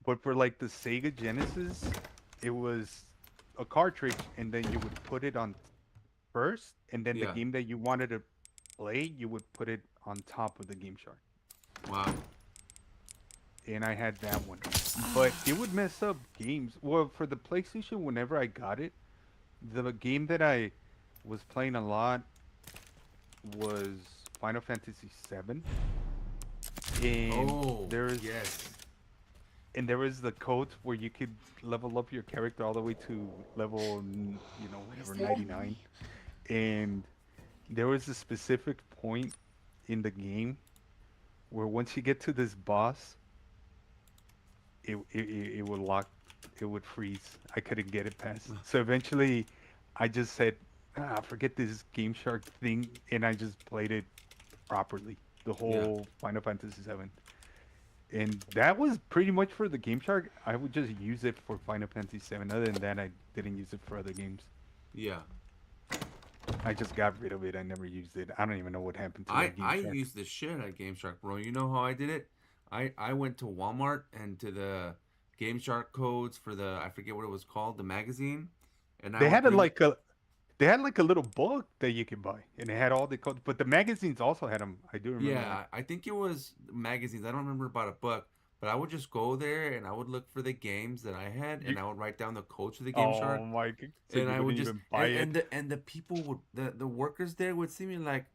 But for like the Sega Genesis, it was a cartridge, and then you would put it on first, and then the Yeah. game that you wanted to play, you would put it on top of the Game Shark. Wow. And I had that one, but it would mess up games. Well, for the PlayStation, whenever I got it, the game that I was playing a lot was Final Fantasy VII, and Oh, there's yes. and there was the code where you could level up your character all the way to level, you know, whatever, 99. And there was a specific point in the game where once you get to this boss, it would lock, it would freeze. I couldn't get it past. So eventually, I just said, forget this Game Shark thing, and I just played it properly, the whole Final Fantasy VII. And that was pretty much for the Game Shark. I would just use it for Final Fantasy VII. Other than that, I didn't use it for other games. Yeah. I just got rid of it. I never used it. I don't even know what happened to that Game I Shark. used the shit out of Game Shark, bro. You know how I did it? I went to Walmart and to the Game Shark codes for the, I forget what it was called, the magazine. And I They would had a, bring- like a, they had like a little book that you could buy, and it had all the codes. But the magazines also had them. I do remember. Yeah, that. I think it was magazines. I don't remember about a book, but I would just go there and I would look for the games that I had, and I would write down the codes for the Game Shark. Oh my! So And you I would wouldn't just even buy it. and the people would the workers there would see me like,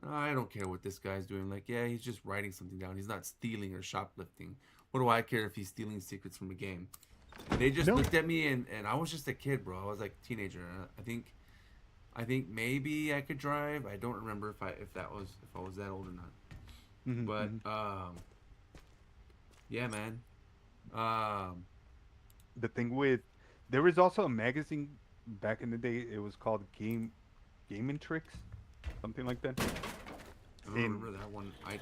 "Oh, I don't care what this guy's doing. Like, yeah, he's just writing something down. He's not stealing or shoplifting. What do I care if he's stealing secrets from a game? They just No. looked at me, and I was just a kid, bro. I was like a teenager. I think maybe I could drive. I don't remember if I was that old or not. Mhm, But mhm. yeah, man. Um, The thing with there was also a magazine back in the day. It was called Gaming Tricks, something like that. I don't And remember that one. it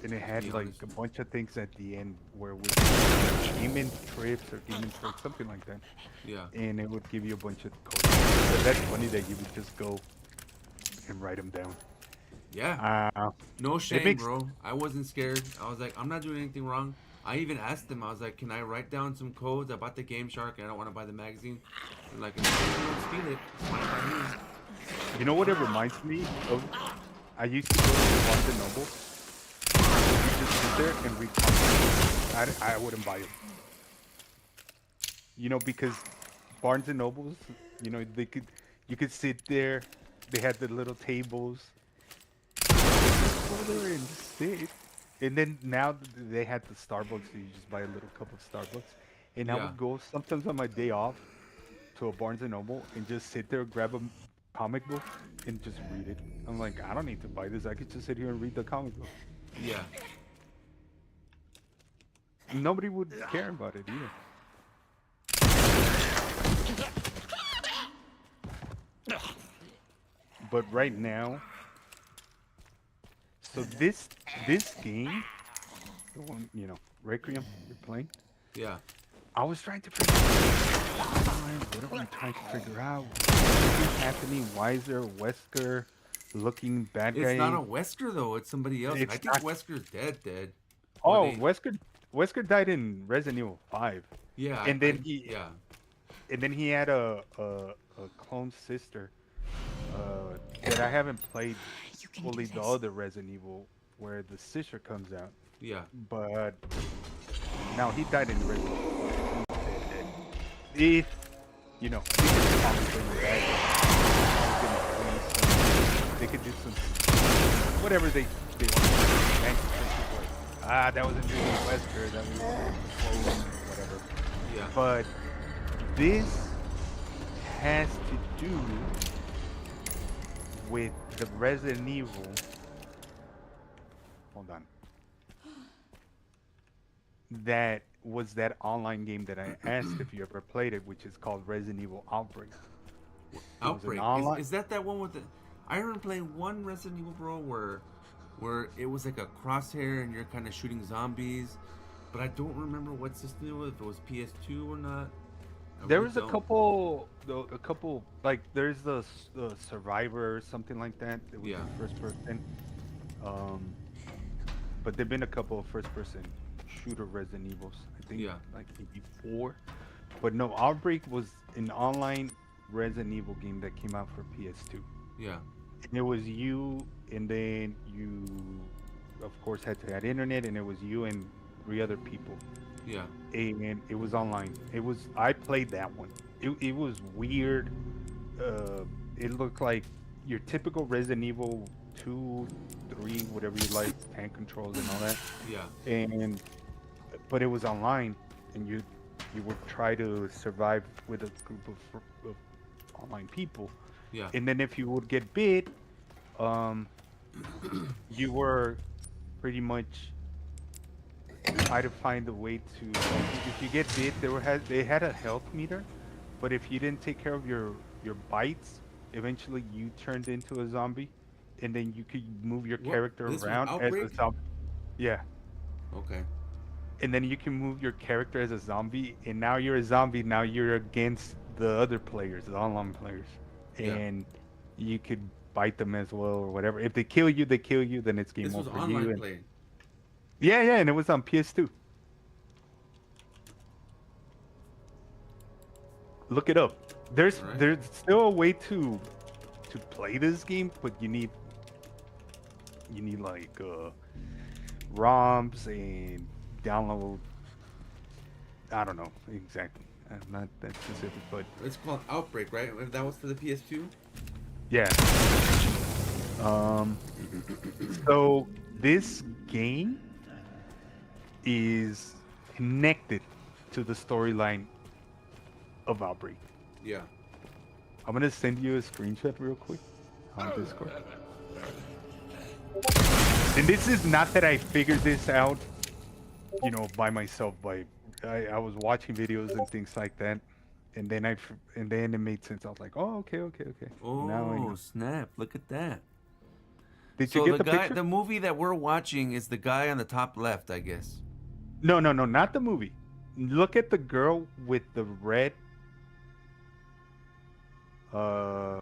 To be had like honest. a bunch of things at the end where it was gaming trips or gaming tricks, something like that. Yeah. And it would give you a bunch of codes. But that's funny that you would just go and write them down. Yeah. Uh, No it shame, makes bro. I wasn't scared. I was like, I'm not doing anything wrong. I even asked them. I was like, can I write down some codes? I bought the Game Shark, and I don't want to buy the magazine. They're like, if you don't steal it, it's fine by me. you know what it reminds me of? I used to go to Barnes and Noble. You just sit there and read comics. I wouldn't buy it. You know, because Barnes and Nobles, you know, you could sit there. They had the little tables. Go there and sit. And then now they had the Starbucks, so you just buy a little cup of Starbucks. And I Yeah. would go sometimes on my day off to a Barnes and Noble and just sit there, grab a comic book, and just read it. I'm like, I don't need to buy this. I could just sit here and read the comic book. Yeah. Nobody would care about it either. But right now, so this game, the one Requiem you're playing, Yeah. I was trying to figure out what are we trying to figure out? What's happening? Why is there a Wesker looking bad guy? It's not a Wesker though. It's somebody else. It's I think not- Wesker's dead. Oh, they- Wesker died in Resident Evil 5. Yeah. And then he Yeah. and then he had a clone sister that I haven't played You can fully do the this. other Resident Evil where the sister comes out. Yeah. But now he died in Resident Evil 5. If you know, they could probably bring him back. They could do some whatever they want. Thank you, like, that wasn't really Wesker, that was clone, whatever. Yeah. But this has to do with the Resident Evil. Hold on. That was that online game that I asked if you ever played it, which is called Resident Evil Outbreak. was an Outbreak. online- Is that one with the? I remember playing one Resident Evil, bro, where it was like a crosshair and you're kind of shooting zombies, but I don't remember what system it was. If it was PS2 or not. There was a couple like there's the Survivor or something like that. It was Yeah. the first person. But there've been a couple of first person shooter Resident Evils. I think Yeah. like maybe 4. But no, Outbreak was an online Resident Evil game that came out for PS2. Yeah. And it was you, and then you, of course, had to have internet, and it was you and 3 other people. Yeah. And it was online. I played that one. It was weird. It looked like your typical Resident Evil 2, 3, whatever you like, tank controls and all that. Yeah. But it was online, and you would try to survive with a group of online people. Yeah. And then if you would get bit, you were pretty much try to find a way to. If you get bit, they had a health meter, but if you didn't take care of your bites, eventually you turned into a zombie, and then you could move your What? character This was around as a Outbreak? zombie. Yeah. Okay. And then you can move your character as a zombie, and now you're a zombie. Now you're against the other players, the online players, Yeah. and you could bite them as well or whatever. If they kill you, they kill you. Then it's game This was over for you. online And- play. yeah, and it was on PS2. Look it up. There's Alright. there's still a way to play this game, but you need like ROMs and download. I don't know exactly. I'm not that specific, but It's called Outbreak, right? That was for the PS2. yeah. So this game is connected to the storyline of Outbreak. Yeah. I'm gonna send you a screenshot real quick on Discord. And this is not that I figured this out, you know, by myself. I was watching videos and things like that, and then and then it made sense. I was like, oh, okay. Now I Oh, know. snap. Look at that. Did So you get the the guy, picture? the movie that we're watching is the guy on the top left, I guess. No, not the movie. Look at the girl with the red. Uh,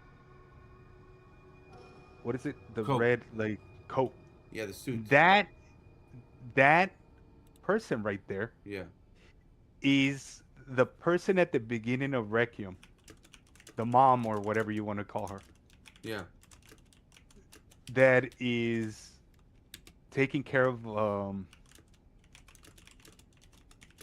what is it? The Coat. red like coat. Yeah, the suit. That that person right there Yeah. is the person at the beginning of Requiem, the mom or whatever you want to call her, Yeah. that is taking care of.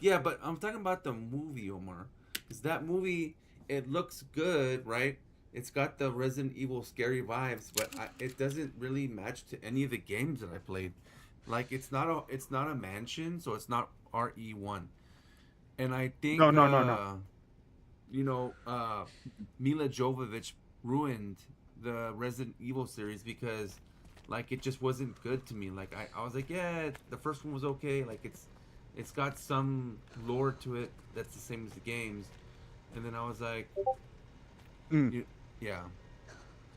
Yeah, but I'm talking about the movie, Omar. Because that movie, it looks good, right? It's got the Resident Evil scary vibes, but it doesn't really match to any of the games that I played. Like it's not a mansion, so it's not RE1. And I think No. you know, Mila Jovovich ruined the Resident Evil series because like it just wasn't good to me. Like I was like, yeah, the first one was okay. Like it's got some lore to it that's the same as the games. And then I was like, yeah.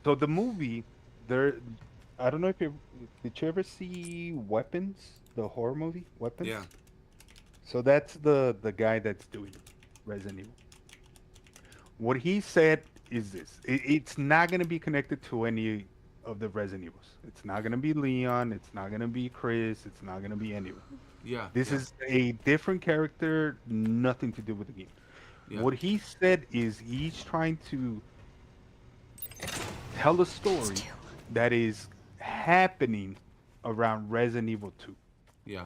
So the movie, there, I don't know if you did you ever see Weapons, the horror movie Weapons? Yeah. So that's the guy that's doing Resident Evil. What he said is this: it's not gonna be connected to any of the Resident Evils. It's not gonna be Leon. It's not gonna be Chris. It's not gonna be anyone. Yeah. This yeah, is a different character, nothing to do with the game. yeah. What he said is he's trying to tell a story that is happening around Resident Evil 2. Yeah.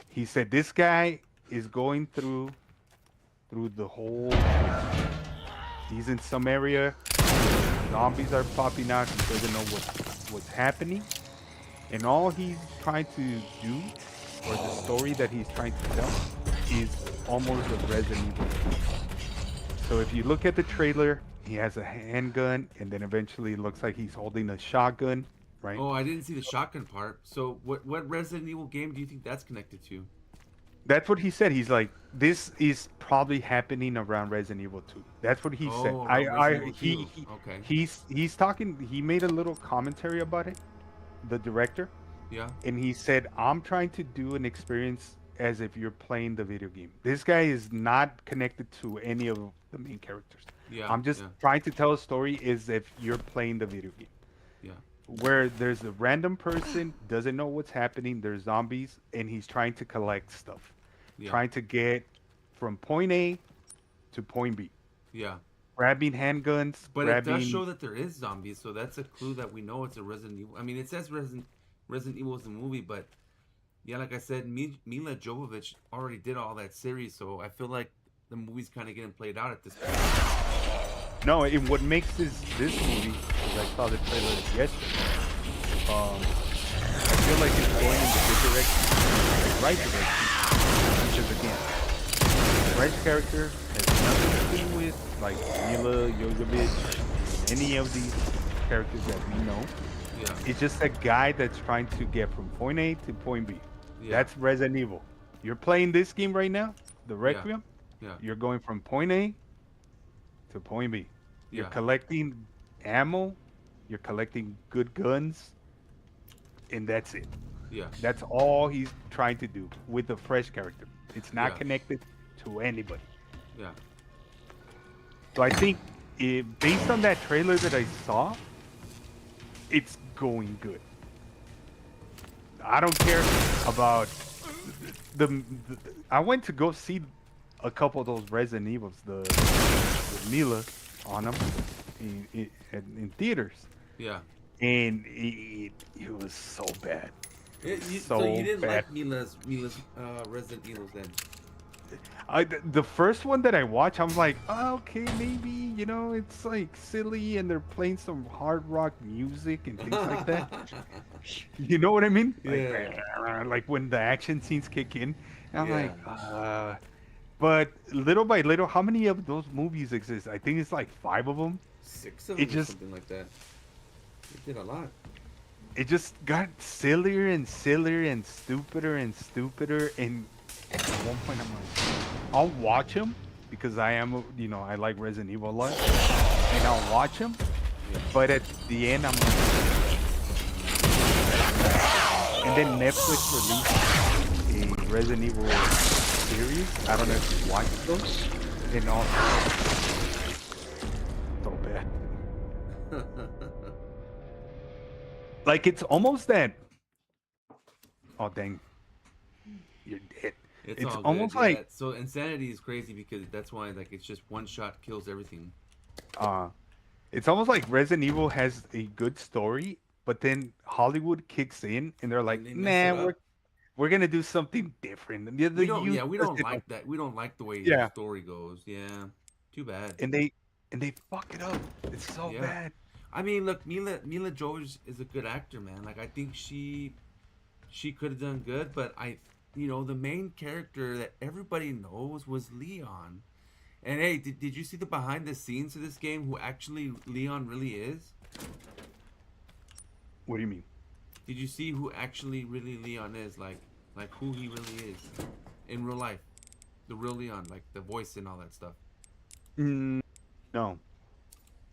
He said this guy is going through the whole. He's in some area. Zombies are popping out. He doesn't know what's happening, and all he's trying to do, or the story that he's trying to tell, is almost a Resident Evil. So if you look at the trailer, he has a handgun, and then eventually it looks like he's holding a shotgun, right? Oh, I didn't see the shotgun part. So what Resident Evil game do you think that's connected to? That's what he said. He's like, this is probably happening around Resident Evil 2. That's what he said. Oh, around Resident Evil 2. Okay. He's talking. He made a little commentary about it, the director, Yeah. and he said, I'm trying to do an experience as if you're playing the video game. This guy is not connected to any of the main characters. Yeah. I'm just yeah, trying to tell a story as if you're playing the video game. yeah. Where there's a random person doesn't know what's happening. There's zombies, and he's trying to collect stuff, Yeah. trying to get from point A to point B, Yeah. grabbing handguns, But grabbing. it does show that there is zombies, so that's a clue that we know it's a Resident Evil. I mean, it says Resident Evil is a movie, but yeah, like I said, Mila Jovovich already did all that series, so I feel like the movie's kind of getting played out at this point. No, what makes this movie, because I saw the trailer yesterday, I feel like it's going in the good direction, the right direction, because again, the right character has nothing to do with like Mila Jovovich, any of these characters that we know. Yeah. It's just a guy that's trying to get from point A to point B. Yeah. That's Resident Evil. You're playing this game right now, the Requiem. Yeah. You're going from point A to point B. You're Yeah. collecting ammo. You're collecting good guns, and that's it. Yeah. That's all he's trying to do with the fresh character. It's not Yeah. connected to anybody. Yeah. So I think, based on that trailer that I saw, it's going good. I don't care about the I went to go see a couple of those Resident Evils, the with Mila on them in theaters, Yeah. and it was so bad. So you didn't bad. like Mila's Resident Evils then? The first one that I watched, I'm like, oh, okay, maybe, it's like silly and they're playing some hard rock music and things like that. You know what I mean? Yeah. Like when the action scenes kick in, I'm Yeah. like, But little by little, how many of those movies exist? I think it's like 5 of them. 6 of It them or just something like that. They did a lot. it just got sillier and sillier and stupider. And at one point, I'm like, I'll watch them because I am, I like Resident Evil a lot, and I'll watch them. But at the end, I'm like, and then Netflix released a Resident Evil series. I don't know if you watched those. And all so bad. Like it's almost that. Oh dang, you're dead. It's all almost good. like Yeah, so insanity is crazy because that's why like it's just one shot kills everything. it's almost like Resident Evil has a good story, but then Hollywood kicks in and they're like, they mess nah, it up. we're gonna do something different. And We don't. Yeah, we don't like that. We don't like the way the Yeah, story goes. Yeah, too bad. and they fuck it up. It's so Yeah. bad. I mean, look, Mila Jovovich is a good actor, man. Like I think she could have done good, but the main character that everybody knows was Leon. And hey, did you see the behind the scenes of this game? Who actually Leon really is? What do you mean? Did you see who actually really Leon is? Like who he really is in real life, the real Leon, like the voice and all that stuff. No,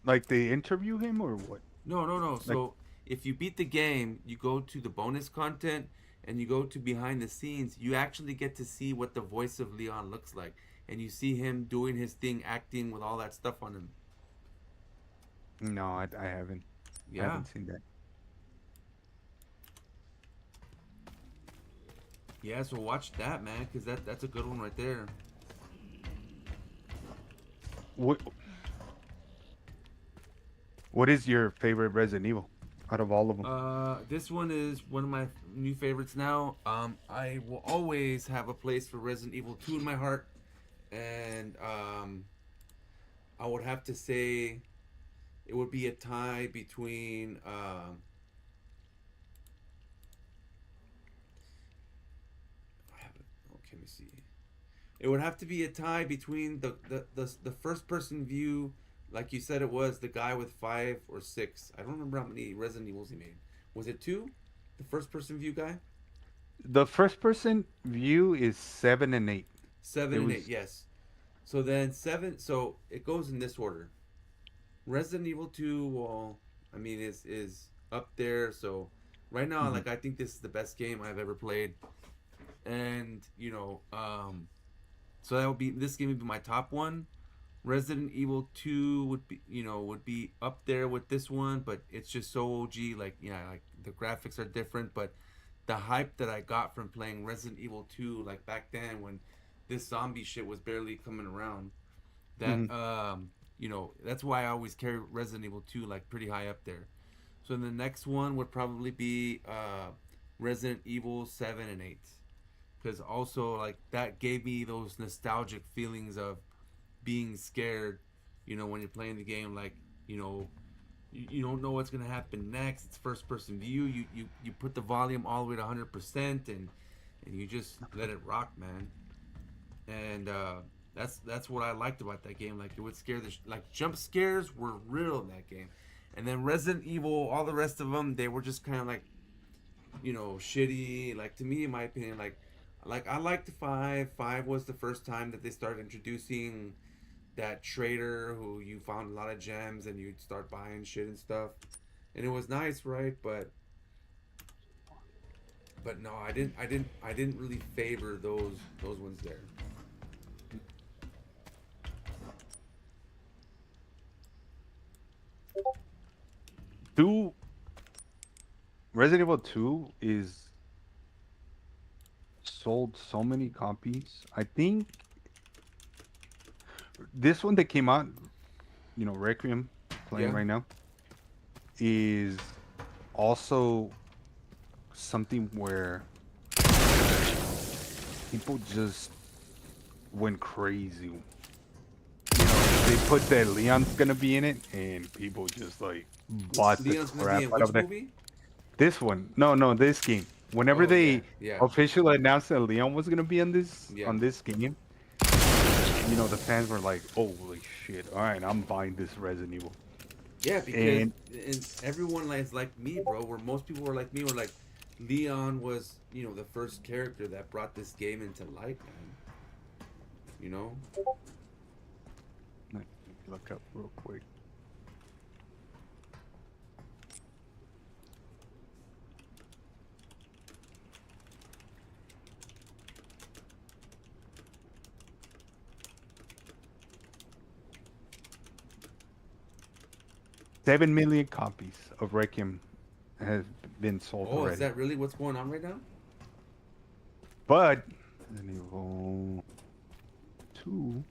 like they interview him or what? No. So if you beat the game, you go to the bonus content and you go to behind the scenes. You actually get to see what the voice of Leon looks like, and you see him doing his thing, acting with all that stuff on him. No, I haven't. I Yeah. haven't seen that. Yeah, so watch that, man, because that's a good one right there. What is your favorite Resident Evil out of all of them? This one is one of my new favorites now. I will always have a place for Resident Evil 2 in my heart, and I would have to say it would be a tie between let me see. It would have to be a tie between the first person view, like you said it was, the guy with 5 or 6. I don't remember how many Resident Evils he made. Was it 2? The first person view guy? The first person view is 7 and 8. 7 and 8, yes. So then 7, so it goes in this order. Resident Evil 2, well, I mean, is up there. So right now, like, I think this is the best game I've ever played. And, so that would be, this game would be my top one. Resident Evil 2 would be up there with this one, but it's just so OG. Like, like the graphics are different, but the hype that I got from playing Resident Evil 2, like back then when this zombie shit was barely coming around, that that's why I always carry Resident Evil 2 like pretty high up there. So the next one would probably be Resident Evil 7 and 8, because also like that gave me those nostalgic feelings of being scared, when you're playing the game, like, you don't know what's gonna happen next. It's first person view. You put the volume all the way to 100% and you just let it rock, man. And that's what I liked about that game. Like, it would scare like jump scares were real in that game. And then Resident Evil, all the rest of them, they were just kind of like, shitty. Like, to me, in my opinion, like I liked 5. 5 was the first time that they started introducing that trader who you found a lot of gems and you'd start buying shit and stuff, and it was nice, right? But no, I didn't really favor those ones there. Resident Evil 2 is sold so many copies. I think this one that came out, Requiem, playing right now, is also something where people just went crazy. They put that Leon's gonna be in it, and people just like bought the Leon's gonna crap be in out which of that. movie? This one, no, this game. Whenever they yeah. officially announced that Leon was gonna be on this Yeah. on this game, you know, the fans were like, "Holy shit! All right, I'm buying this Resident Evil." Yeah, because And and everyone like me, bro. Where most people were like me, were like, Leon was, the first character that brought this game into light, man. You know? let me look up real quick. Seven million copies of Requiem has been sold Oh, is already. that really what's going on right now? But Resident Evil 2,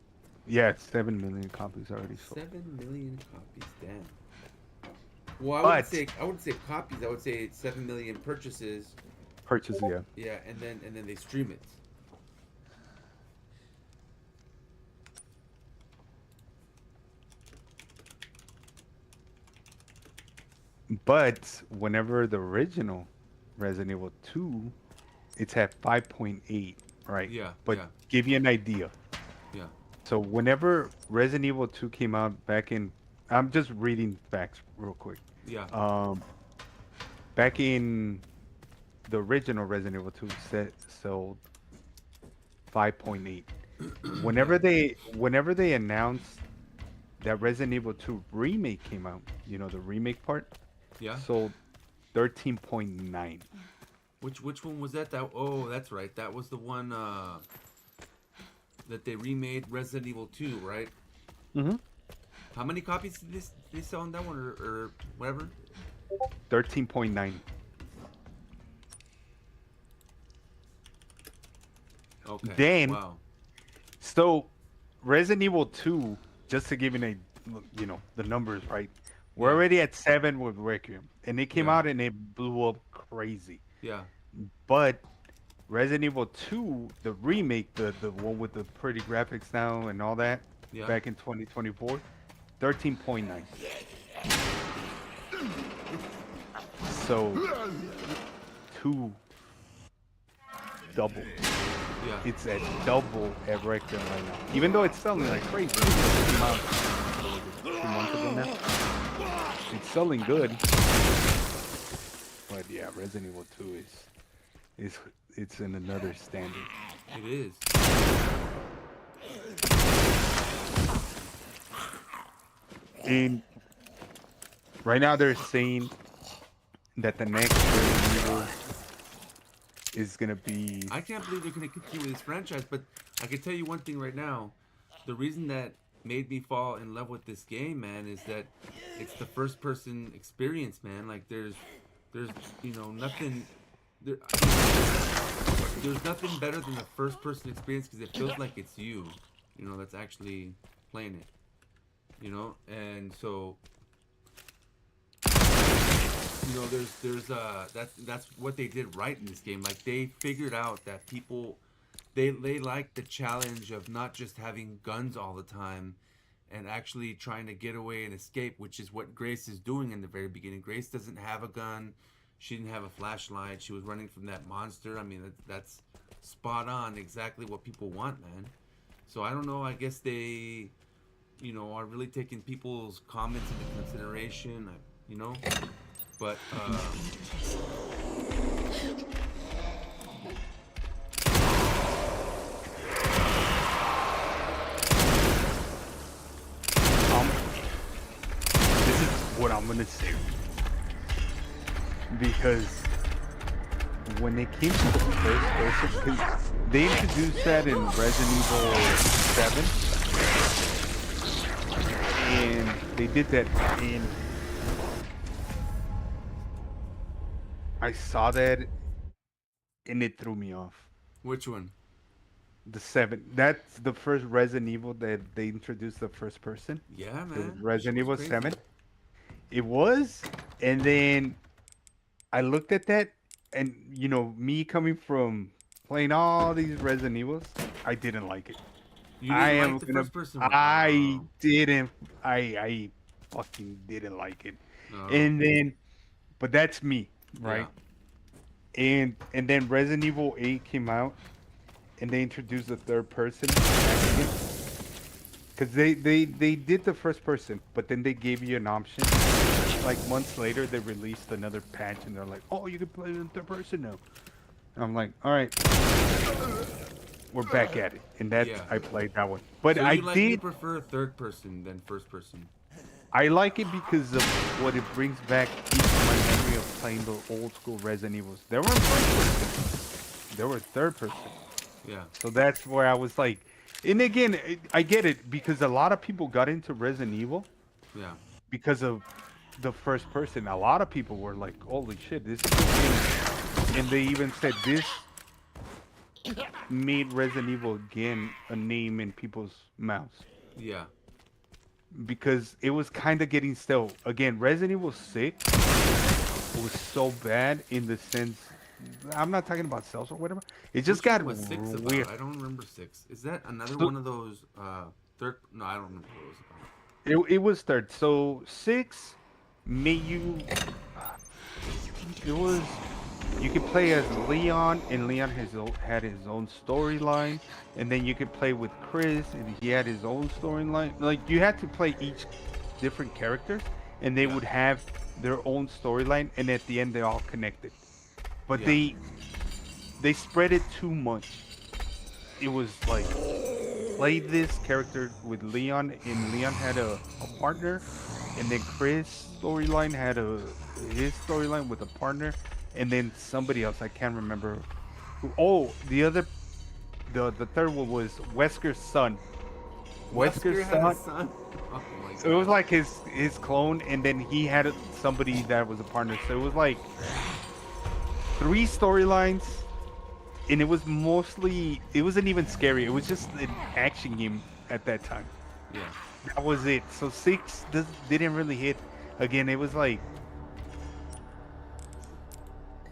yeah, 7 million copies already sold. 7 million copies, damn. Well, But I wouldn't say copies. I would say 7 million purchases. purchase, yeah. Yeah, and then they stream it. But whenever the original Resident Evil 2, it's at 5.8, right? Yeah, But yeah, give you an idea. yeah, So whenever Resident Evil 2 came out back in, I'm just reading facts real quick. yeah. Um, back in the original Resident Evil 2 set sold 5.8. Whenever they announced that Resident Evil 2 remake came out, you know, the remake part Yeah. sold 13.9. Which one was that? That's right. That was the one that they remade Resident Evil 2, right? Mm-hmm. How many copies did they sell on that one, or whatever? 13.9. Okay. Then Wow. So, Resident Evil 2, just to give you the numbers, right? We're Yeah. already at 7 with Requiem, and it came Yeah. out and it blew up crazy. Yeah. But Resident Evil 2, the remake, the one with the pretty graphics now and all that, Yeah. back in 2024, 13.9. So, 2 double. Yeah. It's at double at Requiem right now. Even though it's selling like crazy. It came out, what was it, 2 months ago now. It's selling good. But yeah, Resident Evil 2 it's in another standard. It is. And right now they're saying that the next Resident Evil is gonna be I can't believe they're gonna continue with this franchise, but I can tell you one thing right now. The reason that made me fall in love with this game, man, is that it's the first person experience, man. Like there's nothing there, there's nothing better than the first person experience because it feels like it's you, that's actually playing it. And so that's what they did right in this game. Like they figured out that people they like the challenge of not just having guns all the time and actually trying to get away and escape, which is what Grace is doing in the very beginning. Grace doesn't have a gun. She didn't have a flashlight. She was running from that monster. I mean, that's spot on, exactly what people want, man. So I don't know. I guess they, are really taking people's comments into consideration. But this is what I'm gonna say. Because when it came to the first person, 'cause they introduced that in Resident Evil 7, and they did that in. I saw that, and it threw me off. which one? The 7. That's the first Resident Evil that they introduced the first person. Yeah, The man. Resident Shit was Evil crazy. 7. It was, and then I looked at that, and me coming from playing all these Resident Evils, I didn't like it. You didn't I like am the gonna. first person one? I Oh, didn't. I fucking didn't like it. no. And then, but that's me, right? And then Resident Evil 8 came out, and they introduced the third person. Because they did the first person, but then they gave you an option. Like months later, they released another patch, and they're like, "Oh, you can play in third person now." And I'm like, "All right, we're back at it." And that Yeah. I played that one, but So I you did. prefer third person than first person? I like it because of what it brings back into my memory of playing the old school Resident Evils. They weren't first person; they were third person. Yeah. So that's where I was like, and again, I get it because a lot of people got into Resident Evil Yeah. because of the first person. A lot of people were like, "Holy shit, this is a good game," and they even said this made Resident Evil again a name in people's mouths Yeah. because it was kind of getting stale. Again, Resident Evil 6 was so bad in the sense. I'm not talking about sales or whatever. It just Which one got was six weird. about? I don't remember six. Is that another So one of those third? No, I don't remember what it was about. it was third. So 6 made you. It was you could play as Leon, and Leon had his own storyline, and then you could play with Chris, and he had his own storyline. Like you had to play each different characters, and they Yeah. would have their own storyline, and at the end they all connected. But Yeah. they spread it too much. It was like play this character with Leon, and Leon had a partner, and then Chris storyline had his storyline with a partner, and then somebody else I can't remember. Oh, the third one was Wesker's son. Wesker Wesker's had a son. son. Oh my So it was God. like his clone, and then he had somebody that was a partner. So it was like 3 storylines, and it was mostly it wasn't even scary. It was just an action game at that time. Yeah. That was it. So 6 didn't really hit. Again, it was like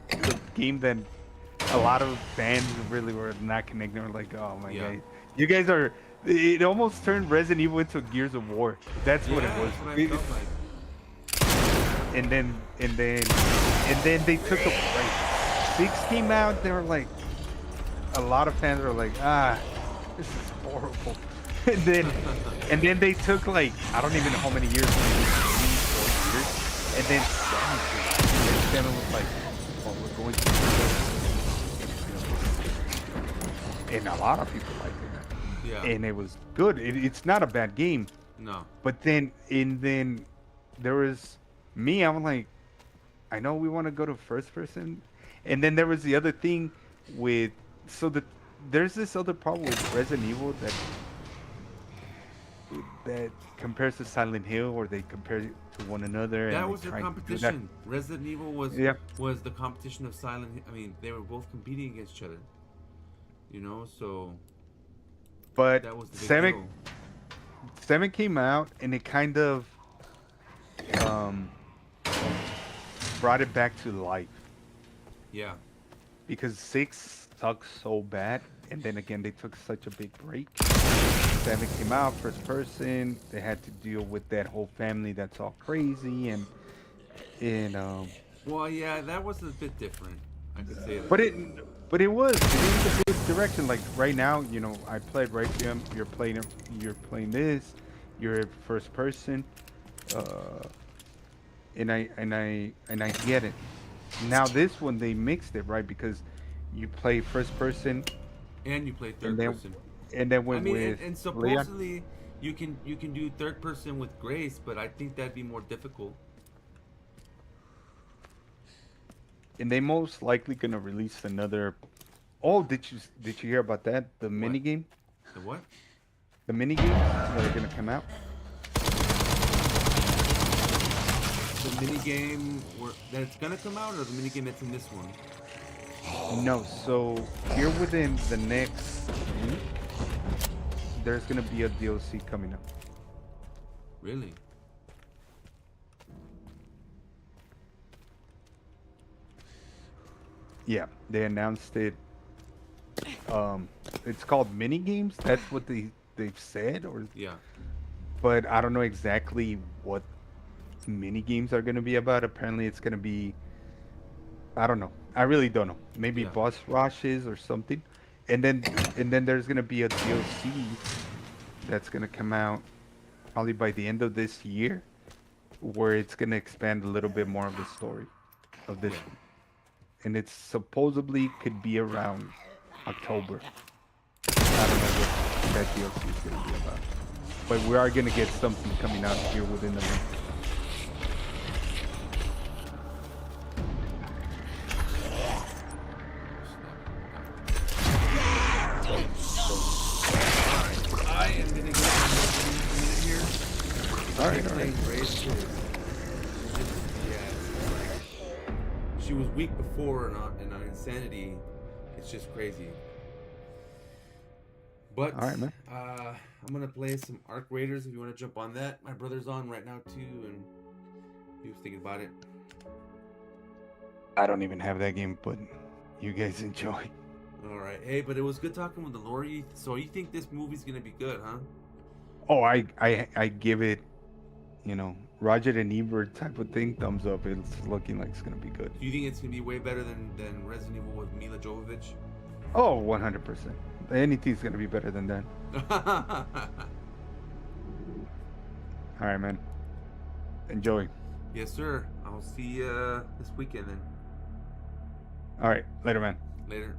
the game that a lot of fans really were not connecting. Were like, oh my Yeah. god, you guys are. It almost turned Resident Evil into Gears of War. That's what it Yeah, was. that's what I felt like. And then they took a break. 6 came out. They were like, a lot of fans were like, this is horrible. and then they took like I don't even know how many years, maybe 3, 4 years, and then 7 came out. And 7 was like, oh, we're going to and a lot of people liked it. Yeah. And it was good. It's not a bad game. No. But then there was me. I'm like, I know we want to go to first person, and then there was the other thing with there's this other problem with Resident Evil that compares to Silent Hill, or they compare it to one another. That and was they their try and do that. competition. Resident Evil was Yeah. was the competition of Silent. I mean, they were both competing against each other. You know, so But that was the big 7 deal. 7 came out, and it kind of brought it back to life. Yeah. Because 6 sucks so bad, and then again they took such a big break. 7 came out first person. They had to deal with that whole family that's all crazy, and Well, yeah, that was a bit different. I could say that. but it was a big direction. Like right now, I played Requiem. You're playing this. You're first person, and I get it. Now this one they mixed it right because you play first person And you play third and then person. and then I went mean, with and Leon. supposedly you can do third person with Grace, but I think that'd be more difficult. And they most likely gonna release another. Oh, did you hear about that? The mini game, The what? the mini games that are gonna come out. The mini game that's gonna come out, or the mini game that's in this one? No, so here within the next week, there's gonna be a DLC coming up. Really? Yeah, they announced it. It's called mini games. That's what they've said, Yeah. but I don't know exactly what mini games are gonna be about. Apparently, it's gonna be. I don't know. I really don't know. Maybe Yeah. boss rushes or something, and then there's gonna be a DLC that's gonna come out probably by the end of this year, where it's gonna expand a little bit more of the story of this one. And it supposedly could be around October. I don't know what that DLC is gonna be about. But we are gonna get something coming out here within the month. I am gonna get a minute here. All right. Playing Grace is she was weak before and on Insanity. It's just crazy. But All right, man. I'm gonna play some Arc Raiders if you want to jump on that. My brother's on right now too, and he was thinking about it. I don't even have that game, but you guys enjoy. All right, hey, but it was good talking with the Lori. So you think this movie's gonna be good, huh? Oh, I give it, Roger and Ebert type of thing, thumbs up. It's looking like it's gonna be good. Do you think it's gonna be way better than Resident Evil with Mila Jovovich? Oh, 100%. Anything's gonna be better than that. All right, man. Enjoy. Yes, sir. I'll see you this weekend then. All right, later, man. Later.